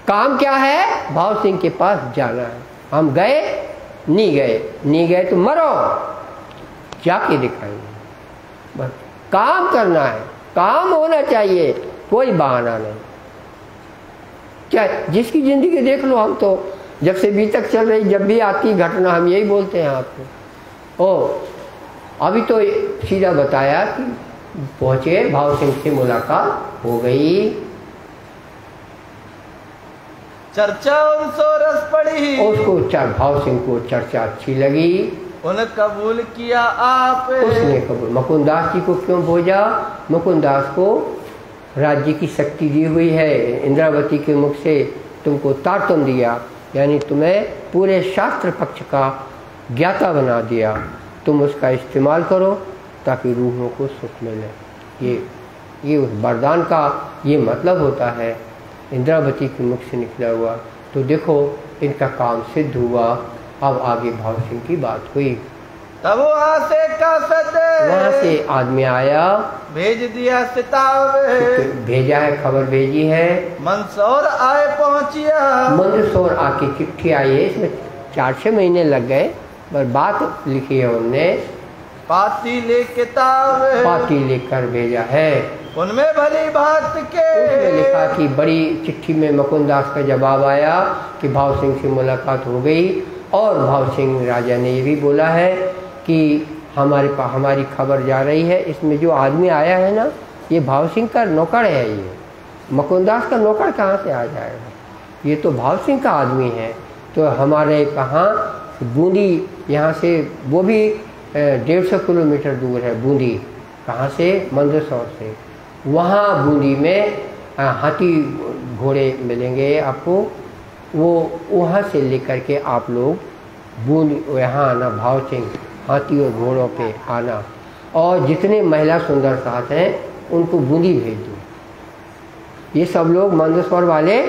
काम क्या है? भाव सिंह के पास जाना है। हम गए नहीं गए तो मरो, जाके दिखाएंगे। बस काम करना है, काम होना चाहिए, कोई बहाना नहीं। क्या जिसकी जिंदगी देख लो, हम तो जब से अभी तक चल रही, जब भी आती घटना हम यही बोलते हैं आपको। अभी तो सीधा बताया कि पहुंचे, भाव सिंह से मुलाकात हो गई, चर्चा उनसो रस पड़ी, उसको भाव सिंह को चर्चा अच्छी लगी, उन्हें कबूल किया आप, उसने कबूल। मुकुंदास जी को क्यों भेजा? मुकुंदास को राज्य की शक्ति दी हुई है, इंद्रावती के मुख से तुमको तारतम दिया, यानी तुम्हें पूरे शास्त्र पक्ष का ज्ञाता बना दिया, तुम उसका इस्तेमाल करो ताकि रूहों को सुख मिले। ये उस वरदान का ये मतलब होता है, इंद्रावती के मुख से निकला हुआ। तो देखो इनका काम सिद्ध हुआ। अब आगे भाव सिंह की बात हुई। तब वहाँ से आदमी आया, भेज दिया सिताब, भेजा है, खबर भेजी है। मंदसौर आए पहुँचिया, मंदसौर आके चिट्ठी आई है। इसमें 4-6 महीने लग गए, पर बात लिखी है उनने। पाती लेकर भेजा है, उनमें भली बात के, उसमें लिखा कि बड़ी चिट्ठी में मुकुंदास का जवाब आया कि भाव सिंह से मुलाकात हो गई। और भाव सिंह राजा ने ये भी बोला है कि हमारी खबर जा रही है। इसमें जो आदमी आया है ना, ये भाव सिंह का नौकर है। ये मुकुंदास का नौकर कहाँ से आ जाएगा? ये तो भाव सिंह का आदमी है। तो हमारे कहाँ बूंदी, यहाँ से वो भी 150 किलोमीटर दूर है बूंदी। कहाँ से? मंदसौर से। वहाँ बूंदी में हाथी घोड़े मिलेंगे आपको, वो वहाँ से लेकर के आप लोग बूंदी यहाँ आना, भाव सिंह हाथी और घोड़ों पे आना। और जितने महिला सुंदर साथ हैं उनको बूंदी भेज दो। ये सब लोग मंदसौर वाले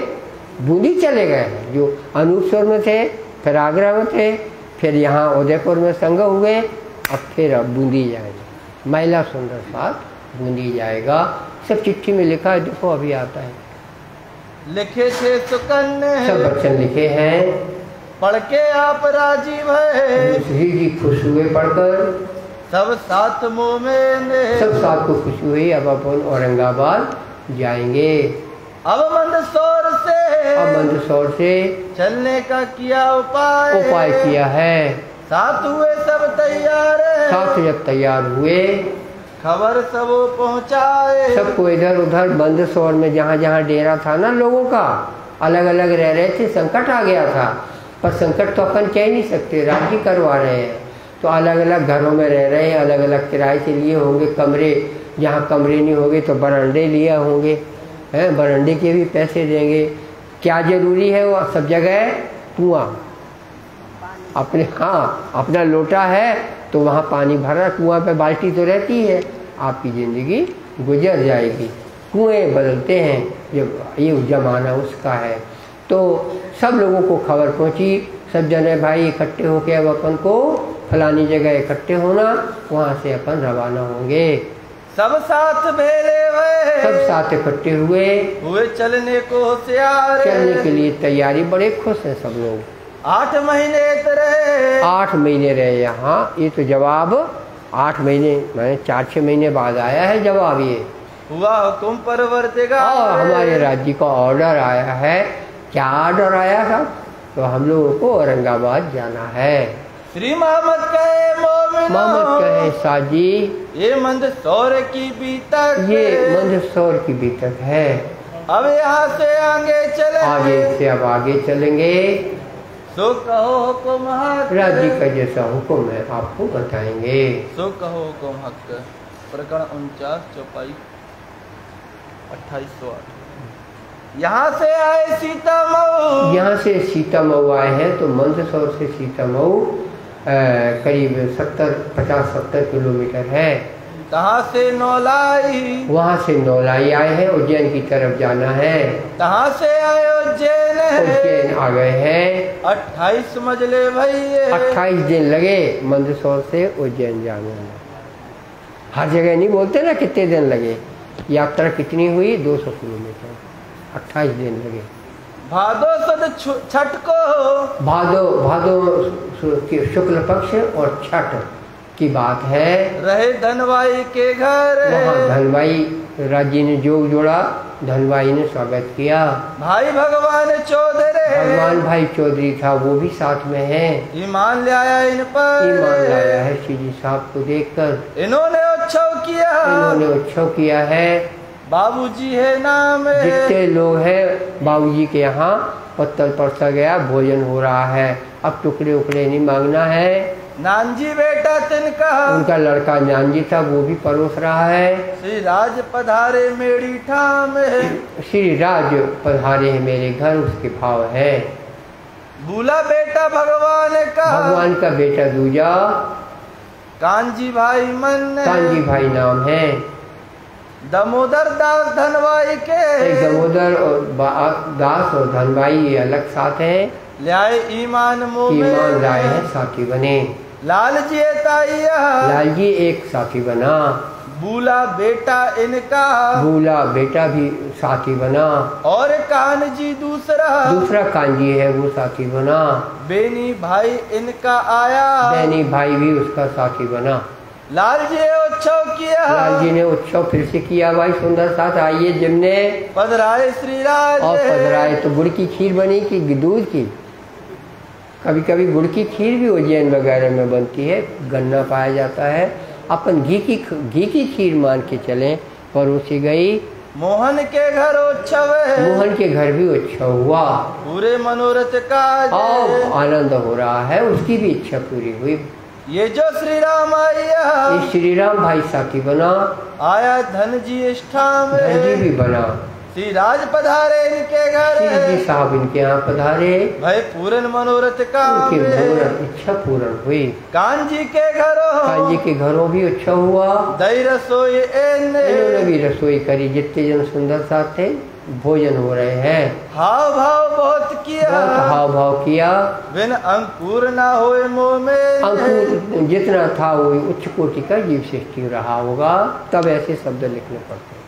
बूंदी चले गए हैं, जो अनूपसर में थे, फिर आगरा में थे, फिर यहाँ उदयपुर में संग हुए, अब फिर अब बूंदी जाएगा। महिला सुंदर साथ बूंदी जाएगा। सब चिट्ठी में लिखा है, देखो अभी आता है। लिखे थे सुकन्या, सब बच्चन लिखे हैं, पढ़ के आप राजी भय, जी खुश हुए पढ़कर। सब साथ मुँह में, सब साथ को खुशी हुई। अब अपन औरंगाबाद जाएंगे। अब मंदसौर से चलने का किया उपाय किया है। साथ हुए सब तैयार, साथ जब तैयार हुए, खबर सब पहुँचाए, सबको इधर उधर मंदसौर में जहाँ जहाँ डेरा था ना लोगों का, अलग अलग रह रहे थे। संकट आ गया था, पर संकट तो अपन कह नहीं सकते, राज्य करवा रहे हैं। तो अलग अलग घरों में रह रहे हैं, अलग अलग किराए से लिए होंगे कमरे। जहाँ कमरे नहीं होंगे तो बरांडे लिए होंगे, हैं, बरांडे के भी पैसे देंगे। क्या जरूरी है? वो सब जगह कुआं, अपना लोटा है तो वहाँ पानी भरा, कुआं पे बाल्टी तो रहती है, आपकी ज़िंदगी गुजर जाएगी। कुएं बदलते हैं, जब ये जमाना उसका है। तो सब लोगों को खबर पहुँची, सब जने भाई इकट्ठे होके अब अपन को फलानी जगह इकट्ठे होना, वहाँ से अपन रवाना होंगे। सब साथ भेले हुए, सब साथ इकट्ठे हुए चलने को होशियार, चलने के लिए तैयारी, बड़े खुश हैं सब लोग। 8 महीने रहे, 8 महीने रहे यहाँ। ये तो जवाब 8 महीने, मैंने 4-6 महीने बाद आया है जवाब। ये हुआ हुकुम परवरदिगार, और हमारे राज्य का ऑर्डर आया है। क्या ऑर्डर आया था? तो हम लोगों को औरंगाबाद जाना है। श्री मोहम्मद कहे मोमिनो, मोहम्मद कहे साजी, ये मंदसौर की बीतक, ये मंदसौर की बीतक है। अब यहाँ से आगे चलेंगे। सो कहो हुकुम हक, राज्य का जैसा हुक्म है आपको बताएंगे। सो कहो हुकुम हक। प्रकरण 49 चौपाई 2808। यहाँ से आए सीता मऊ, यहाँ से सीता मऊ आए हैं। तो मंदसौर से सीता मऊ करीब 50-70 किलोमीटर है। तहाँ से नौलाई, वहाँ से नौलाई आए हैं। उज्जैन की तरफ जाना है। तहाँ से आए उज्जैन आ गए हैं। 28 मजले भैया, 28 दिन लगे मंदसौर से उज्जैन जाने में। हर जगह नहीं बोलते ना कितने दिन लगे। यात्रा कितनी हुई? 200 किलोमीटर, 28 दिन लगे। भादो सुद छठ को, भादो शुक्ल पक्ष और छठ की बात है। रहे धनवाई के घर, वहाँ धनवाई राज्य ने जोग जोड़ा, धनवाई ने स्वागत किया। भाई भगवान चौधरी, भगवान भाई चौधरी था, वो भी साथ में है। ईमान ले आया इन पर, ईमान लाया है श्री जी साहब को देखकर। इन्होंने उत्सव किया, इन्होंने उत्सव किया है। बाबूजी है नाम, जितने लोग हैं बाबूजी के यहाँ पत्तल परसा गया, भोजन हो रहा है। अब टुकड़े उकड़े नहीं मांगना है। नानजी बेटा तिनका, उनका लड़का नानजी था, वो भी परोस रहा है। श्री राज पधारे मेरी ठाम, श्री राज पधारे हैं मेरे घर, उसके भाव है। भूला बेटा भगवान का, भगवान का बेटा दूजा कांजी भाई मन, कांजी भाई नाम है। दामोदर दास धनवाई के, एक दामोदर और दास और धनवाई ये अलग साथ हैं। ल्याए ईमान मुँह में, ईमान लाए हैं, साथी बने। लाल जी ताइया, लाल जी एक साथी बना। भूला बेटा इनका, भूला बेटा भी साथी बना। और कान जी दूसरा कांजी है, वो साथी बना। बेनी भाई इनका आया, बेनी भाई भी उसका साथी बना। लाल जी ने उत्सव किया, लाल जी ने उत्सव फिर से किया। भाई सुंदर साथ आइए जिमने पधराए श्री राज, और पधराए। तो गुड़ की खीर बनी कि दूध की? कभी कभी गुड़ की खीर भी उज्जैन वगैरह में बनती है, गन्ना पाया जाता है। अपन घी की खीर मान के चलें, परोसी गई। मोहन के घर उत्सव है, मोहन के घर भी उत्सव हुआ, पूरे मनोरथ का और आनंद हो रहा है, उसकी भी इच्छा पूरी हुई। ये जो श्री राम आया, ये श्री राम भाई साथी बना। आया धन जी इष्ठा में, धन जी भी बना। श्री राज पधारे इनके घर, श्री जी साहब इनके यहाँ पधारे। भाई पूर्ण मनोरथ का, उनकी इच्छा पूर्ण हुई। कांजी के घरों, कांजी के घरों भी अच्छा हुआ। दही रसोई इन्होंने भी रसोई करी। जितने जन सुंदर साथ थे, भोजन हो रहे हैं। हाव भाव बहुत किया, बहुत हाव भाव किया। बिन अंकुर ना होए मुँह में, अंकुर जितना था वो उच्च कोटि का जीव श्रेष्ठी रहा होगा, तब ऐसे शब्द लिखने पड़ते।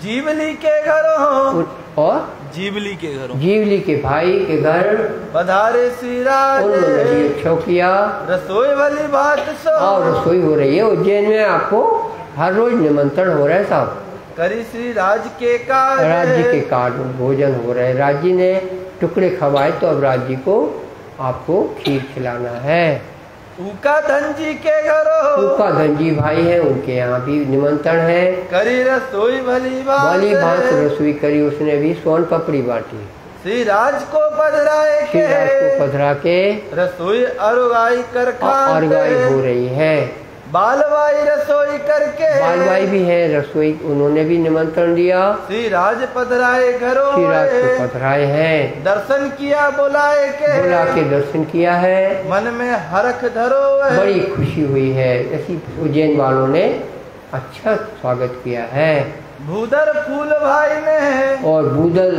जीवली के घरों, और जीवली के घरों, जीवली के भाई के घर पधारे श्री राज, उन्होंने भी उत्सव किया। रसोई वाली बात सो, और रसोई हो रही है उज्जैन में। आपको हर रोज निमंत्रण हो रहा है साहब। करी श्री राज के कार्य, राज्य के कार्य भोजन हो रहे। राज्य ने टुकड़े खवाए, तो अब राज्य को आपको खीर खिलाना है। उका धनजी के घरों, उका धनजी भाई है, उनके यहाँ भी निमंत्रण है। करी रसोई भली भांत रसोई करी, उसने भी सोन पपड़ी बांटी। श्री राज को पधराए श्री राज को पधरा के रसोई अरुगाई कर अरुगाई हो रही है। बालवाई रसोई करके, बालवाई भी है, रसोई उन्होंने भी निमंत्रण दिया। श्री राज पधराए घरों, श्री राज को पधराए हैं। दर्शन किया बुला के दर्शन किया है। मन में हरख धरो, बड़ी खुशी हुई है। ऐसी उज्जैन वालों ने अच्छा स्वागत किया है। भूदर फूल भाई ने, और बूदल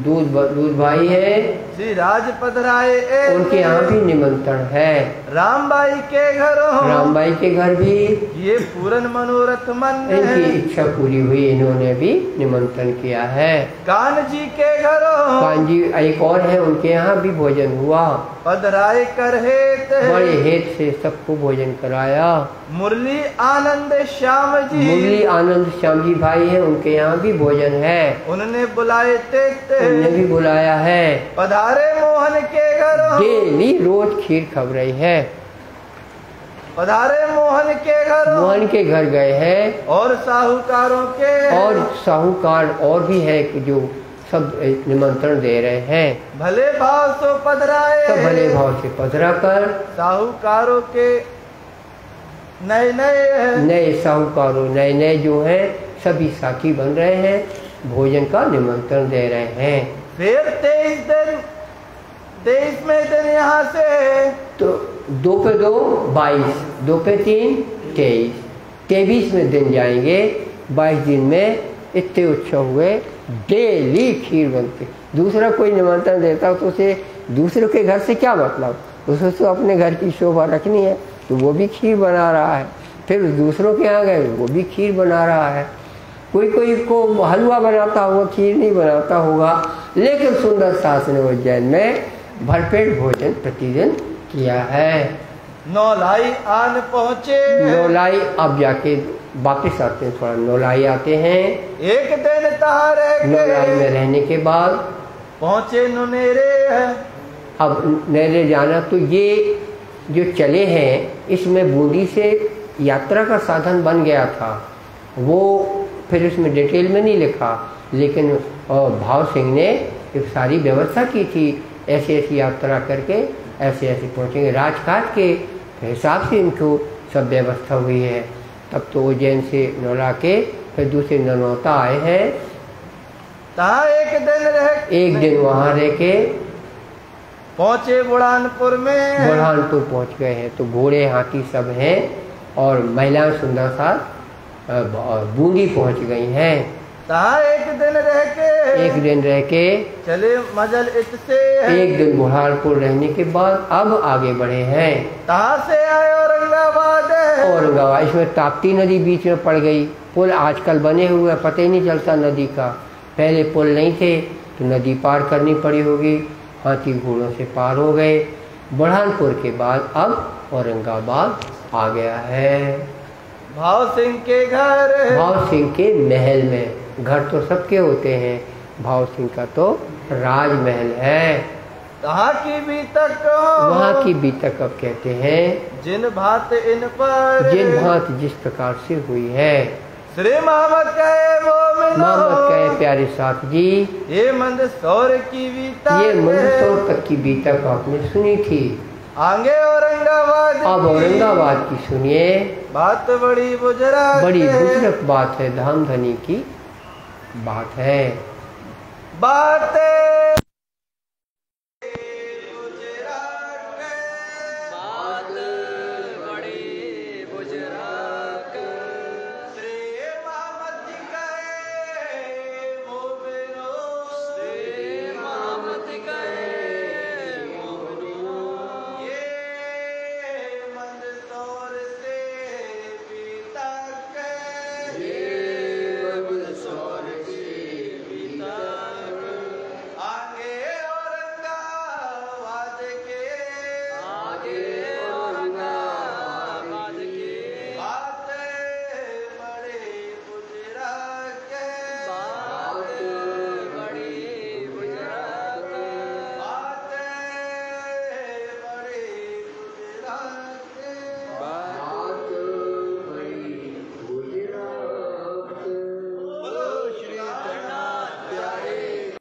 दूध भाई है, श्री राज पधराए, उनके यहाँ भी निमंत्रण है। रामबाई के घरों, रामबाई के घर भी ये पूर्ण मनोरथ मन, इनकी इच्छा पूरी हुई, इन्होंने भी निमंत्रण किया है। कान जी के घरों, कान जी एक और है, उनके यहाँ भी भोजन हुआ। पधराए कर हेत, बड़े हेत से सबको भोजन कराया। मुरली आनंद श्याम जी, मुरली आनंद श्याम जी भाई है, उनके यहाँ भी भोजन है। उन्होंने बुलाए उन्हें भी बुलाया है। पधारे मोहन के घरों, डेली रोज खीर खब रही है। पधारे मोहन के घरों, मोहन के घर गए हैं। और साहूकारों के, और साहूकार और भी है कि जो सब निमंत्रण दे रहे हैं। भले भाव से पधराए, तो भले भाव से पधरा कर साहूकारों के नए साहूकारों नए जो हैं सभी साथी बन रहे हैं, भोजन का निमंत्रण दे रहे हैं। फिर 23वें दिन यहाँ से, तो 2 पे 2 22, 2 पे 3 23, 23वें दिन जाएंगे। 22 दिन में इतने उत्सव हुए, डेली खीर बनती। दूसरा कोई निमंत्रण देता तो उसे दूसरे के घर से क्या मतलब, उसे तो अपने घर की शोभा रखनी है, तो वो भी खीर बना रहा है। फिर दूसरों के यहाँ गए, वो भी खीर बना रहा है। कोई कोई को हलवा बनाता होगा, खीर नहीं बनाता होगा, लेकिन सुंदर सास ने उज्जैन में भरपेट भोजन प्रतिदिन किया है। नौलाई आन पहुँचे, नौलाई अब जाके वापिस आते हैं, थोड़ा नौलाई आते हैं। एक दिन तारे नौलाई में रहने के बाद पहुँचे नुनेरे है। अब नेरे जाना, तो ये जो चले हैं इसमें बूंदी से यात्रा का साधन बन गया था। वो फिर इसमें डिटेल में नहीं लिखा, लेकिन भाव सिंह ने एक सारी व्यवस्था की थी, ऐसी ऐसी यात्रा करके ऐसे ऐसे पहुँचेंगे। राजघाट के हिसाब से इनको सब व्यवस्था हुई है। तब तो उज्जैन से नौला के फिर दूसरे ननौता आए हैं। एक दिन वहाँ रह के पहुँचे बुरहानपुर में। बुरहानपुर पहुँच गए हैं, तो घोड़े हाथी सब हैं और महिलाएं सुंदर सा बूंदी पहुँच गई हैं। एक दिन रह के चले मजल इत से। एक दिन बुरहानपुर रहने के बाद अब आगे बढ़े हैं। तहाँ से आए औरंगाबाद। औरंगाबाद, इसमें ताप्ती नदी बीच में पड़ गई। पुल आजकल बने हुए, पता ही नहीं चलता नदी का। पहले पुल नहीं थे तो नदी पार करनी पड़ी होगी, हाथी घोड़ों से पार हो गए। बुरहानपुर के बाद अब औरंगाबाद आ गया है। भाव सिंह के घर, भाव सिंह के महल में। घर तो सबके होते हैं, भाव सिंह का तो राजमहल है। वहाँ की बीतक, वहाँ की बीतक अब कहते हैं जिन भात इन पर, जिन भात जिस प्रकार से हुई है। श्री मोहम्मद कहे मोहम्मद कहे प्यारे साथ जी, ये मंदसौर की बीतक, ये मंदसौर तक की बीतक आपने सुनी थी। आगे औरंगाबाद, अब औरंगाबाद की सुनिए। बात बड़ी बुजुर्ग, बड़ी बुजुर्ग बात है, धाम धनी की बात है। बातें